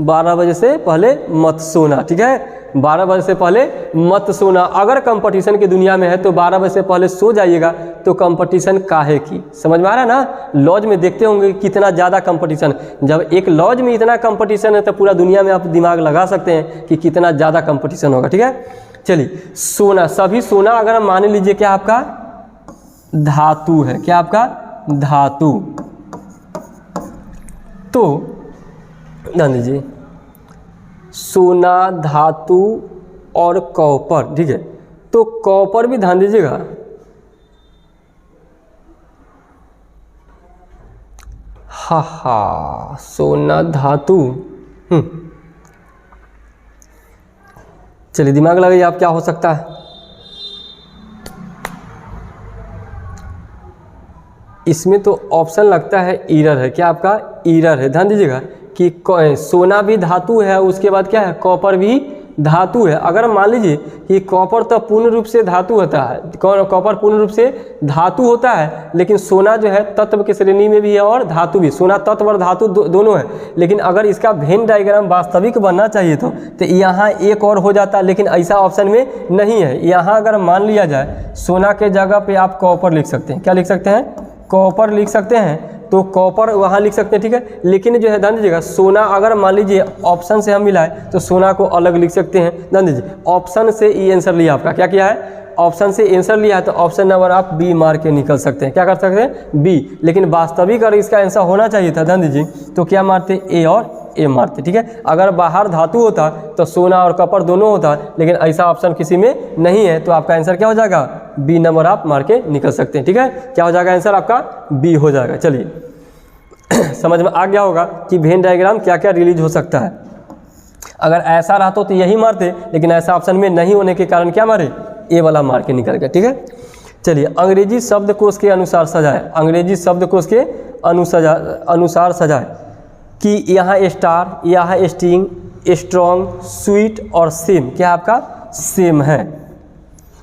12 बजे से पहले मत सोना, ठीक है। 12 बजे से पहले मत सोना। अगर कंपटीशन की दुनिया में है तो 12 बजे से पहले सो जाइएगा, तो कंपटीशन काहे की, समझ में आ रहा है ना। लॉज में देखते होंगे कितना ज़्यादा कंपटीशन, जब एक लॉज में इतना कंपटीशन है तो पूरा दुनिया में आप दिमाग लगा सकते हैं कि कितना ज़्यादा कंपटीशन होगा, ठीक है। चलिए सोना, सभी सोना अगर हम मान लीजिए क्या आपका धातु है, क्या आपका धातु, तो ध्यान दीजिए सोना, धातु और कॉपर, ठीक है। तो कॉपर भी ध्यान दीजिएगा, हा सोना धातु, चलिए दिमाग लगाइए आप क्या हो सकता है। इसमें तो ऑप्शन लगता है ईरर है, क्या आपका ईरर है। ध्यान दीजिएगा कि सोना भी धातु है, उसके बाद क्या है कॉपर भी धातु है। अगर मान लीजिए कि कॉपर तो पूर्ण रूप से धातु होता है, कॉपर पूर्ण रूप से धातु होता है, लेकिन सोना जो है तत्व की श्रेणी में भी है और धातु भी, सोना तत्व और धातु दोनों है। लेकिन अगर इसका वेन डायग्राम वास्तविक बनना चाहिए तो यहाँ एक और हो जाता, लेकिन ऐसा ऑप्शन में नहीं है। यहाँ अगर मान लिया जाए सोना के जगह पे आप कॉपर लिख सकते हैं, क्या लिख सकते हैं? कॉपर लिख सकते हैं, तो कॉपर वहाँ लिख सकते हैं, ठीक है। लेकिन जो है ध्यान दीजिएगा सोना अगर मान लीजिए ऑप्शन से हम मिलाए तो सोना को अलग लिख सकते हैं। ध्यान दीजिए ऑप्शन से ये आंसर लिया आपका, क्या किया है? ऑप्शन से आंसर लिया है, तो ऑप्शन नंबर आप बी मार के निकल सकते हैं। क्या कर सकते हैं? बी। लेकिन वास्तविक अगर इसका आंसर होना चाहिए था, ध्यान दीजिए, तो क्या मारते? ए और ए मारते, ठीक है। अगर बाहर धातु होता तो सोना और कॉपर दोनों होता, लेकिन ऐसा ऑप्शन किसी में नहीं है, तो आपका आंसर क्या हो जाएगा? बी नंबर आप मार के निकल सकते हैं, ठीक है। क्या हो जाएगा आंसर आपका? बी हो जाएगा। चलिए समझ में आ गया होगा कि वेन डायग्राम क्या क्या रिलीज हो सकता है। अगर ऐसा रहता तो यही मारते, लेकिन ऐसा ऑप्शन में नहीं होने के कारण क्या मारे? ए वाला मार के निकल गया, ठीक है। चलिए अंग्रेजी शब्दकोश के अनुसार सजाए, अंग्रेजी शब्दकोश के अनुसार सजाए कि यहाँ स्टार, यहाँ स्टिंग, स्ट्रॉन्ग, स्वीट और सेम क्या आपका सेम है,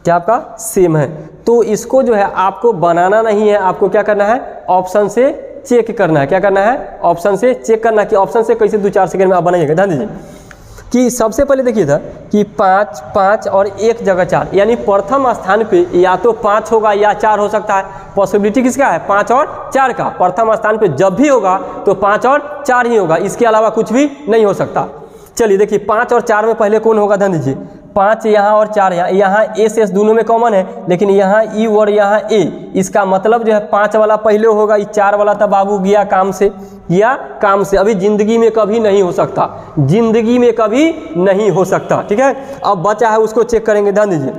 क्या आपका सेम है। तो इसको जो है आपको बनाना नहीं है, आपको क्या करना है? ऑप्शन से चेक करना है। क्या करना है? ऑप्शन से चेक करना है कि ऑप्शन से कैसे 2-4 सेकंड में आप बनाइएगा। ध्यान दीजिए कि सबसे पहले देखिए था कि 5, 5 और एक जगह 4, यानी प्रथम स्थान पे या तो 5 होगा या 4 हो सकता है। पॉसिबिलिटी किसका है? 5 और 4 का। प्रथम स्थान पे जब भी होगा तो 5 और 4 ही होगा, इसके अलावा कुछ भी नहीं हो सकता। चलिए देखिए 5 और 4 में पहले कौन होगा? ध्यान दीजिए 5 यहाँ और 4 यहाँ, यहाँ ए से दोनों में कॉमन है, लेकिन यहाँ ई और यहाँ ए, इसका मतलब जो है 5 वाला पहले होगा, 4 वाला तब बाबू गया काम से, या काम से अभी जिंदगी में कभी नहीं हो सकता, जिंदगी में कभी नहीं हो सकता, ठीक है। अब बचा है उसको चेक करेंगे। ध्यान दीजिए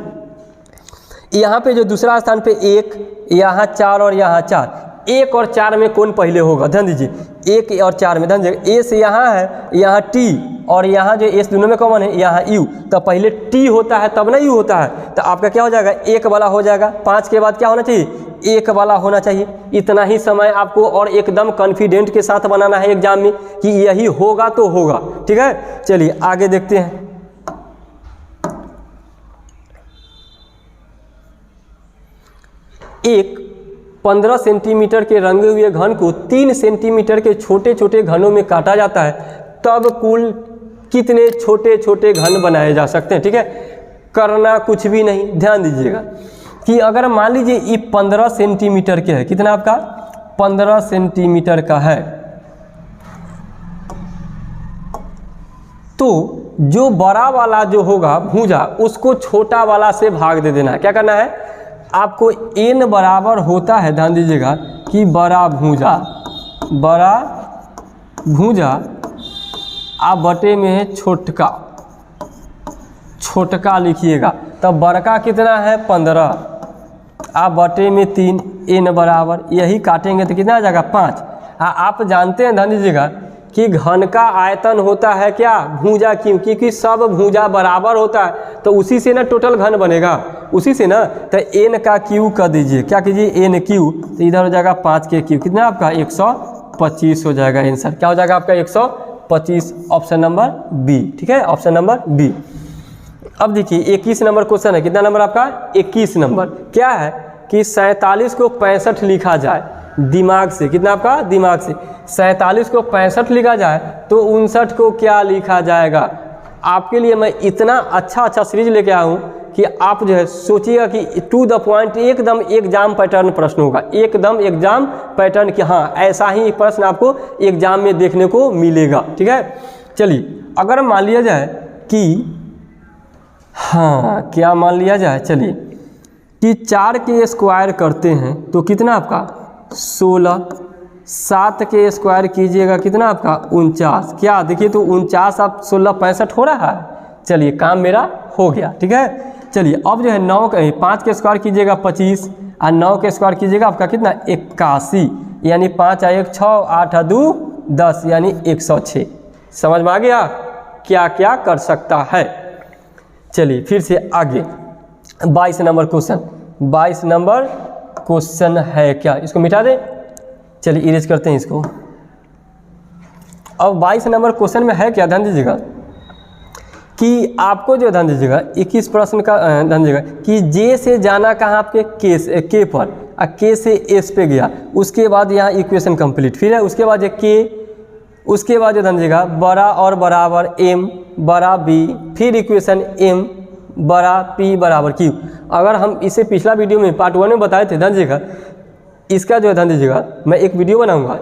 यहाँ पे जो दूसरा स्थान पे 1, यहाँ 4 और यहाँ 4, 1 और 4 में कौन पहले होगा? ध्यान दीजिए 1 और 4 में, ध्यान दीजिए ए से यहाँ है, यहाँ टी और यहाँ जो एस दोनों में कॉमन है, यहाँ यू, तो पहले टी होता है तब ना यू होता है, तो आपका क्या हो जाएगा? 1 वाला हो जाएगा। 5 के बाद क्या होना चाहिए? 1 वाला होना चाहिए। इतना ही समय आपको और एकदम कॉन्फिडेंट के साथ बनाना है एग्जाम में कि यही होगा तो होगा। ठीक है, चलिए आगे देखते हैं। एक 15 सेंटीमीटर के रंगे हुए घन को 3 सेंटीमीटर के छोटे छोटे घनों में काटा जाता है, तब कुल कितने छोटे छोटे घन बनाए जा सकते हैं। ठीक है, करना कुछ भी नहीं, ध्यान दीजिएगा कि अगर मान लीजिए ये 15 सेंटीमीटर के है, कितना आपका 15 सेंटीमीटर का है, तो जो बड़ा वाला जो होगा भुजा उसको छोटा वाला से भाग दे देना है। क्या करना है आपको, n बराबर होता है, ध्यान दीजिएगा कि बड़ा भुजा आप बटे में है छोटका लिखिएगा, तब बड़का कितना है 15, आप बटे में 3, n बराबर यही काटेंगे तो कितना आ जाएगा 5। हाँ, आप जानते हैं, ध्यान दीजिएगा कि घन का आयतन होता है क्या भुजा, क्यों, क्योंकि सब भुजा बराबर होता है तो उसी से ना टोटल घन बनेगा, उसी से ना। तो n का क्यू कर दीजिए, क्या कीजिए n क्यू, तो इधर हो जाएगा 5 के क्यू, कितना आपका 125 हो जाएगा आंसर। क्या हो जाएगा आपका 125, ऑप्शन नंबर बी। ठीक है, ऑप्शन नंबर बी। अब देखिए 21 नंबर क्वेश्चन है, कितना नंबर आपका 21 नंबर। क्या है कि 47 को 65 लिखा जाए दिमाग से, कितना आपका दिमाग से 47 को 65 लिखा जाए तो 59 को क्या लिखा जाएगा। आपके लिए मैं इतना अच्छा सीरीज लेके आया हूँ कि आप जो है सोचिएगा कि टू द पॉइंट एकदम एग्जाम पैटर्न प्रश्न होगा, एकदम एग्जाम पैटर्न कि हाँ ऐसा ही प्रश्न आपको एग्जाम में देखने को मिलेगा। ठीक है, चलिए अगर मान लिया जाए कि हाँ क्या मान लिया जाए, चलिए कि 4 के स्क्वायर करते हैं तो कितना आपका 16, 7 के स्क्वायर कीजिएगा कितना आपका 49। क्या देखिए तो 49 आप 16 65 हो रहा है। चलिए काम मेरा हो गया। ठीक है, चलिए अब जो है 5 के स्क्वायर कीजिएगा 25 और 9 के स्क्वायर कीजिएगा आपका कितना 81, यानी 5 और 1 6, 8 और 2 10, यानी 106। समझ में आ गया क्या क्या कर सकता है। चलिए फिर से आगे 22 नंबर क्वेश्चन, 22 नंबर क्वेश्चन है क्या, इसको मिटा दें, चलिए इरेज करते हैं इसको। अब 22 नंबर क्वेश्चन में है क्या, ध्यान दीजिएगा कि आपको जो ध्यान दीजिएगा 21 प्रश्न का ध्यान दीजिएगा कि जे से जाना कहाँ आपके के पर और के से एस पे गया, उसके बाद यहाँ इक्वेशन कंप्लीट, फिर है उसके बाद ये के, उसके बाद जो ध्यान दीजिएगा बड़ा और बराबर एम बड़ा बी, फिर इक्वेशन एम बड़ा पी बराबर क्यू। अगर हम इसे पिछला वीडियो में पार्ट 1 में बताए थे, ध्यान दीजिएगा इसका जो है ध्यान दीजिएगा मैं एक वीडियो बनाऊंगा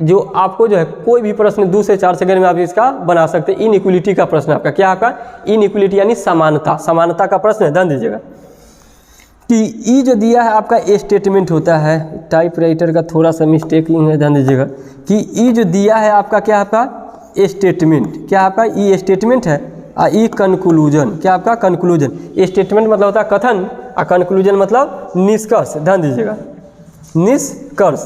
जो आपको जो है कोई भी प्रश्न 2 से 4 सेकंड में आप इसका बना सकते हैं। इनइक्वलिटी का प्रश्न आपका क्या, आपका इनइक्वलिटी यानी समानता का प्रश्न है। ध्यान दीजिएगा कि ई जो दिया है आपका स्टेटमेंट होता है, टाइपराइटर का थोड़ा सा मिस्टेकिंग है, ध्यान दीजिएगा कि ई जो दिया है आपका क्या, आपका स्टेटमेंट, क्या आपका ई स्टेटमेंट है और ई कंक्लूजन, क्या आपका कंक्लूजन। स्टेटमेंट मतलब होता है कथन और कंक्लूजन मतलब निष्कर्ष। ध्यान दीजिएगा निष्कर्ष।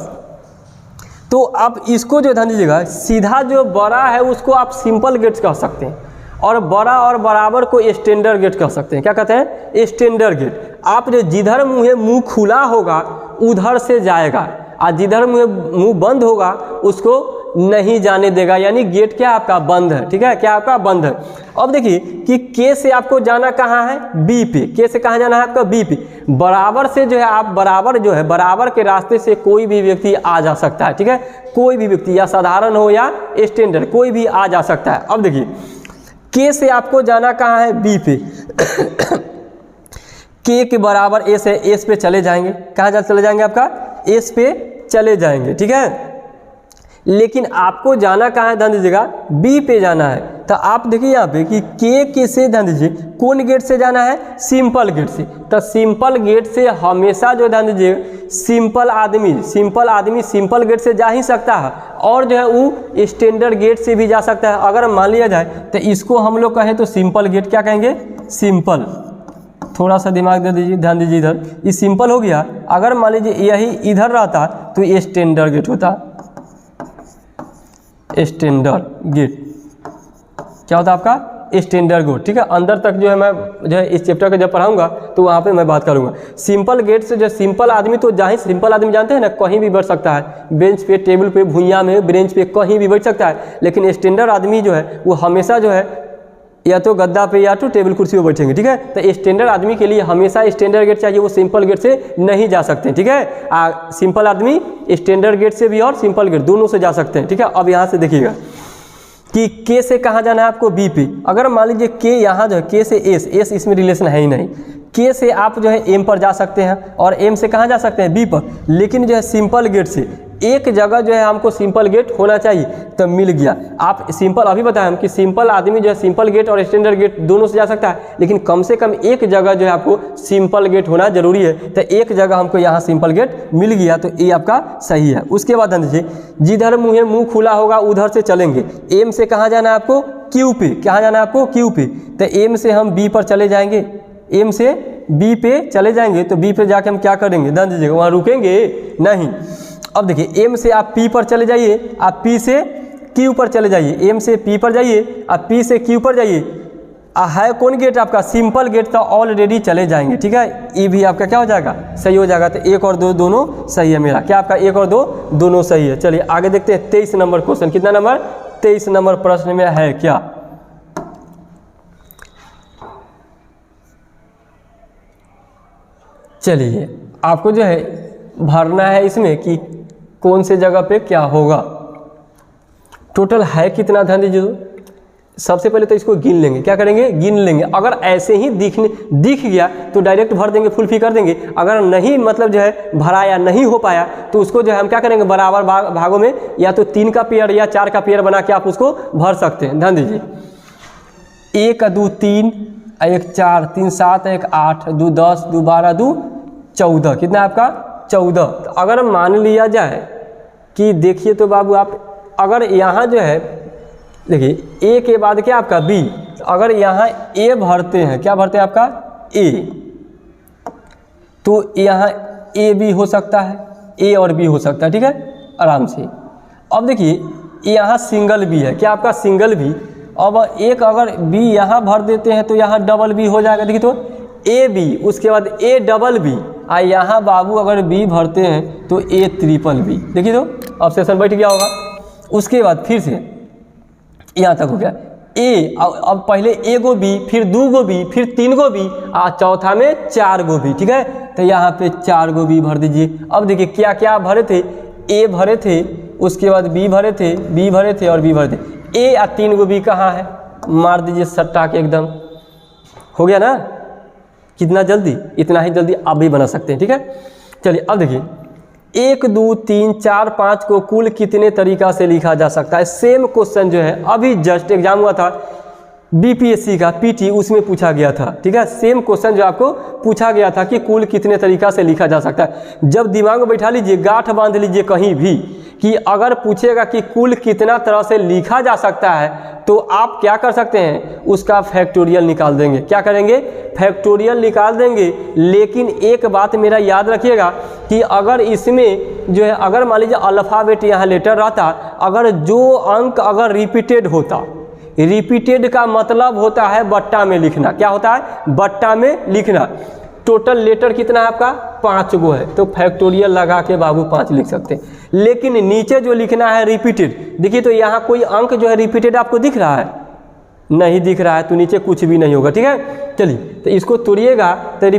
तो आप इसको जो ध्यान दीजिएगा सीधा जो बड़ा है उसको आप सिंपल गेट्स कह सकते हैं और बड़ा और बराबर को स्टैंडर्ड गेट कह सकते हैं। क्या कहते हैं स्टैंडर्ड गेट। आप जो जिधर मुंह खुला होगा उधर से जाएगा और जिधर मुंह बंद होगा उसको नहीं जाने देगा, यानी गेट क्या आपका बंद है। ठीक है, क्या आपका बंद है। अब देखिए कि के से आपको जाना कहाँ है बी पे, के से कहाँ जाना है आपका बी पे। बराबर से जो है आप बराबर जो है बराबर के रास्ते से कोई भी व्यक्ति आ जा सकता है। ठीक है, कोई भी व्यक्ति या साधारण हो या स्टैंडर्ड कोई भी आ जा सकता है। अब देखिए के से आपको जाना कहाँ है बी पे के के बराबर एस है, एस पे चले जाएंगे, कहाँ चले जाएंगे आपका एस पे चले जाएंगे। ठीक है, लेकिन आपको जाना कहाँ है, ध्यान दीजिएगा बी पे जाना है। तो आप देखिए यहाँ पे कि के से ध्यान दीजिए कौन गेट से जाना है, सिंपल गेट से। तो सिंपल गेट से हमेशा जो ध्यान दीजिए सिंपल आदमी सिंपल गेट से जा ही सकता है और जो है वो स्टैंडर्ड गेट से भी जा सकता है। अगर मान लिया जाए तो इसको हम लोग कहें तो सिंपल गेट क्या कहेंगे सिंपल, थोड़ा सा दिमाग दे दीजिए, ध्यान दीजिए इधर ये सिंपल हो गया। अगर मान लीजिए यही इधर रहता तो ये स्टैंडर्ड गेट होता, स्टैंडर्ड गेट क्या होता आपका स्टैंडर्ड गेट, ठीक है। अंदर तक जो है मैं जो है इस चैप्टर का जब पढ़ाऊंगा तो वहाँ पे मैं बात करूंगा। सिंपल गेट से जो सिंपल आदमी, तो जहाँ सिंपल आदमी जानते हैं ना, कहीं भी बैठ सकता है, बेंच पे, टेबल पे, भुइयाँ में, ब्रेंच पे, कहीं भी बैठ सकता है। लेकिन स्टैंडर्ड आदमी जो है वो हमेशा जो है या तो गद्दा पे या तो टेबल कुर्सी पे बैठेंगे, ठीक है। तो स्टैंडर्ड आदमी के लिए हमेशा स्टैंडर्ड गेट चाहिए, वो सिंपल गेट से नहीं जा सकते, ठीक है। सिंपल आदमी स्टैंडर्ड गेट से भी और सिंपल गेट दोनों से जा सकते हैं, ठीक है। अब यहाँ से देखिएगा कि के से कहाँ जाना है आपको, बी पे। अगर मान लीजिए के यहाँ जो है के से एस, एस इसमें रिलेशन है ही नहीं, के से आप जो है एम पर जा सकते हैं और एम से कहाँ जा सकते हैं, बी पर। लेकिन जो है सिंपल गेट से एक जगह जो है हमको सिंपल गेट होना चाहिए, तो मिल गया। आप सिंपल अभी बताएं हम कि सिंपल आदमी जो है सिंपल गेट और स्टैंडर्ड गेट दोनों से जा सकता है, लेकिन कम से कम एक जगह जो है आपको सिंपल गेट होना जरूरी है। तो एक जगह हमको यहाँ सिंपल गेट मिल गया, तो ये आपका सही है। उसके बाद देखिए, जिधर मुँह खुला होगा उधर से चलेंगे। एम से कहाँ जाना है आपको, क्यू पे। कहाँ जाना है आपको, क्यू पे। तो एम से हम बी पर चले जाएंगे, एम से बी पे चले जाएंगे। तो बी पे जाके हम क्या करेंगे, ध्यान दीजिएगा, वहाँ रुकेंगे नहीं। अब देखिए, एम से आप पी पर चले जाइए, आप पी से क्यू पर चले जाइए, एम से पी पर जाइए, आप पी से क्यू पर जाइए। है कौन गेट आपका, सिंपल गेट, तो ऑलरेडी चले जाएंगे, ठीक है। ये भी आपका क्या हो जाएगा, सही हो जाएगा। तो 1 और 2 दोनों सही है मेरा, क्या आपका 1 और 2 दोनों सही है। चलिए आगे देखते हैं 23 नंबर क्वेश्चन। कितना नंबर, 23 नंबर प्रश्न में है क्या, चलिए आपको जो है भरना है इसमें कि कौन से जगह पे क्या होगा। टोटल है कितना, ध्यान दीजिए। सबसे पहले तो इसको गिन लेंगे, क्या करेंगे, गिन लेंगे। अगर ऐसे ही दिख गया तो डायरेक्ट भर देंगे, फुल फिल कर देंगे। अगर नहीं मतलब जो है भरा या नहीं हो पाया तो उसको जो है हम क्या करेंगे, बराबर भागों में या तो 3 का पेयर या 4 का पेयर बना के आप उसको भर सकते हैं। ध्यान दीजिए, 1 2 3, 1 4, 3 7, 1 8, 2 10, 2 12, 2 14, कितना आपका 14। तो अगर मान लिया जाए कि देखिए तो बाबू आप अगर यहाँ जो है देखिए ए के बाद क्या आपका बी, तो अगर यहाँ ए भरते हैं, क्या भरते हैं आपका ए, तो यहाँ ए भी हो सकता है, ए और बी हो सकता है, ठीक है, आराम से। अब देखिए यहाँ सिंगल बी है, क्या आपका सिंगल बी। अब एक अगर बी यहाँ भर देते हैं तो यहाँ डबल बी हो जाएगा। देखिए तो ए बी, उसके बाद ए डबल बी, यहाँ बाबू अगर बी भरते हैं तो ए ट्रिपल बी। देखिए तो अब सेशन बैठ गया होगा। उसके बाद फिर से यहाँ तक हो गया ए, अब पहले एगो बी, फिर 2 गो बी, फिर 3 गो बी, चौथा में 4 गो बी, ठीक है। तो यहाँ पे 4 गो बी भर दीजिए। अब देखिए क्या क्या भरे थे, ए भरे थे, उसके बाद बी भरे थे, बी भरे थे और बी भरे थे। ए या 3 गो बी कहाँ है, मार दीजिए सट्टा के, एकदम हो गया ना। कितना जल्दी, इतना ही जल्दी आप भी बना सकते हैं, ठीक है। चलिए अब देखिए 1 2 3 4 5 को कुल कितने तरीका से लिखा जा सकता है। सेम क्वेश्चन जो है अभी जस्ट एग्जाम हुआ था बीपीएससी का पीटी, उसमें पूछा गया था, ठीक है। सेम क्वेश्चन जो आपको पूछा गया था कि कुल कितने तरीका से लिखा जा सकता है। जब दिमाग में बैठा लीजिए, गांठ बांध लीजिए कहीं भी कि अगर पूछेगा कि कुल कितना तरह से लिखा जा सकता है तो आप क्या कर सकते हैं, उसका फैक्टोरियल निकाल देंगे। क्या करेंगे, फैक्टोरियल निकाल देंगे। लेकिन एक बात मेरा याद रखिएगा कि अगर इसमें जो है अगर मान लीजिए अल्फ़ाबेट यहाँ लेटर रहता, अगर जो अंक अगर रिपीटेड होता, रिपीटेड का मतलब होता है बट्टा में लिखना। क्या होता है, बट्टा में लिखना। टोटल लेटर कितना है आपका, 5 गो है, तो फैक्टोरियल लगा के बाबू 5 लिख सकते हैं। लेकिन नीचे जो लिखना है रिपीटेड, देखिए तो यहाँ कोई अंक जो है रिपीटेड आपको दिख रहा है, नहीं दिख रहा है, तो नीचे कुछ भी नहीं होगा, ठीक है। चलिए तो इसको तोड़िएगा। तो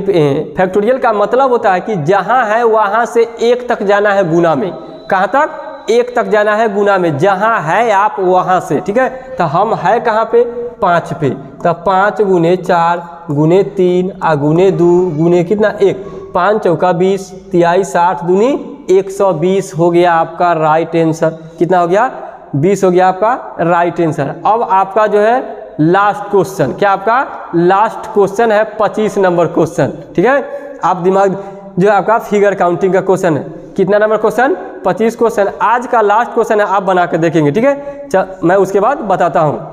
फैक्टोरियल का मतलब होता है कि जहाँ है वहाँ से 1 तक जाना है गुना में। कहाँ तक, 1 तक जाना है गुना में, जहाँ है आप वहाँ से, ठीक है। तो हम है कहाँ पे, 5 पे। तो 5 गुने 4 गुने 3 गुने 2 गुने कितना 1, 5 चौका 20, 23 60 दूनी 120 हो गया आपका राइट आंसर। कितना हो गया, 20 हो गया आपका राइट आंसर। अब आपका जो है लास्ट क्वेश्चन, क्या आपका लास्ट क्वेश्चन है 25 नंबर क्वेश्चन, ठीक है। आप दिमाग जो है आपका फिगर काउंटिंग का क्वेश्चन है। कितना नंबर क्वेश्चन, 25 क्वेश्चन। आज का लास्ट क्वेश्चन है, आप बना के देखेंगे, ठीक है। मैं उसके बाद बताता हूँ।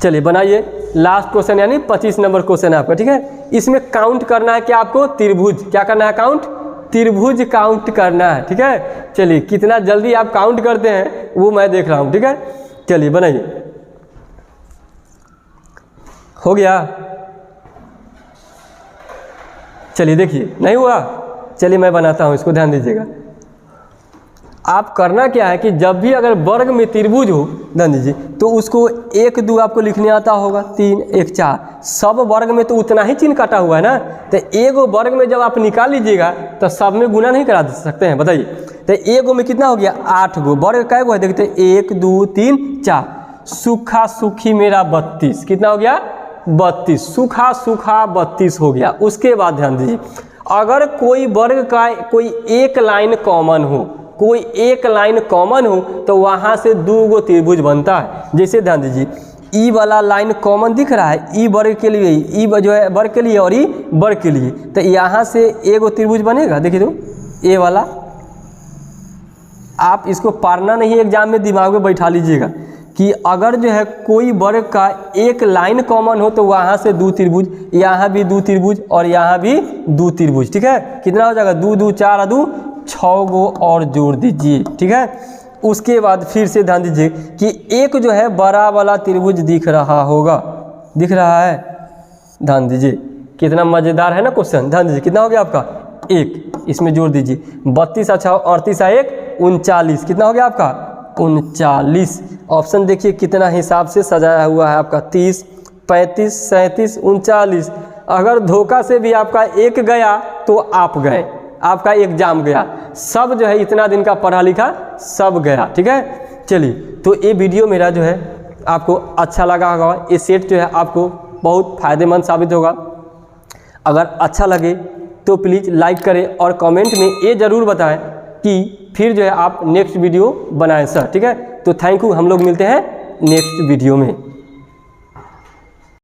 चलिए बनाइए लास्ट क्वेश्चन, यानी 25 नंबर क्वेश्चन है आपका, ठीक है। इसमें काउंट करना है क्या आपको, त्रिभुज। क्या करना है, काउंट, त्रिभुज काउंट करना है, ठीक है। चलिए कितना जल्दी आप काउंट करते हैं वो मैं देख रहा हूँ, ठीक है। चलिए बनाइए। हो गया? चलिए देखिए, नहीं हुआ? चलिए मैं बनाता हूँ इसको, ध्यान दीजिएगा। आप करना क्या है कि जब भी अगर वर्ग में त्रिभुज हो, ध्यान दीजिए, तो उसको 1 2 आपको लिखने आता होगा, 3 1 4, सब वर्ग में तो उतना ही चिन्ह काटा हुआ है ना। तो एगो वर्ग में जब आप निकाल लीजिएगा तो सब में गुना नहीं करा सकते हैं, बताइए। तो एगो में कितना हो गया? 8 गो। वर्ग कै गो है देखते, 1 2 3 4। सूखा सूखी मेरा 32, कितना हो गया? 32। सूखा सूखा 32 हो गया। उसके बाद ध्यान दीजिए, अगर कोई वर्ग का कोई एक लाइन कॉमन हो, कोई एक लाइन कॉमन हो, तो वहाँ से 2 गो त्रिभुज बनता है। जैसे ध्यान दीजिए, ई वाला लाइन कॉमन दिख रहा है, ई वर्ग के लिए, ई जो है वर्ग के लिए और ई वर्ग के लिए, तो यहाँ से एगो त्रिभुज बनेगा। देखिए तो ए वाला, आप इसको पढ़ना नहीं, एग्जाम में दिमाग में बैठा लीजिएगा कि अगर जो है कोई वर्ग का एक लाइन कॉमन हो तो वहाँ से 2 त्रिभुज, यहाँ भी 2 त्रिभुज और यहाँ भी 2 त्रिभुज। ठीक है, कितना हो जाएगा? 2 2 4 2 6 गो और जोड़ दीजिए। ठीक है, उसके बाद फिर से ध्यान दीजिए कि एक जो है बड़ा वाला त्रिभुज दिख रहा होगा, दिख रहा है? ध्यान दीजिए, कितना मज़ेदार है ना क्वेश्चन। ध्यान दीजिए, कितना हो गया आपका? 1, इसमें जोड़ दीजिए। 32 अच्छा 38 1 39, कितना हो गया आपका? 39। ऑप्शन देखिए कितना हिसाब से सजाया हुआ है आपका, 30 35 37 39। अगर धोखा से भी आपका एक गया तो आप गए, आपका एग्जाम गया, सब जो है इतना दिन का पढ़ा लिखा सब गया। ठीक है, चलिए, तो ये वीडियो मेरा जो है आपको अच्छा लगा होगा, ये सेट जो है आपको बहुत फ़ायदेमंद साबित होगा। अगर अच्छा लगे तो प्लीज़ लाइक करें और कमेंट में ये ज़रूर बताएं कि फिर जो है आप नेक्स्ट वीडियो बनाएं सर। ठीक है, तो थैंक यू, हम लोग मिलते हैं नेक्स्ट वीडियो में।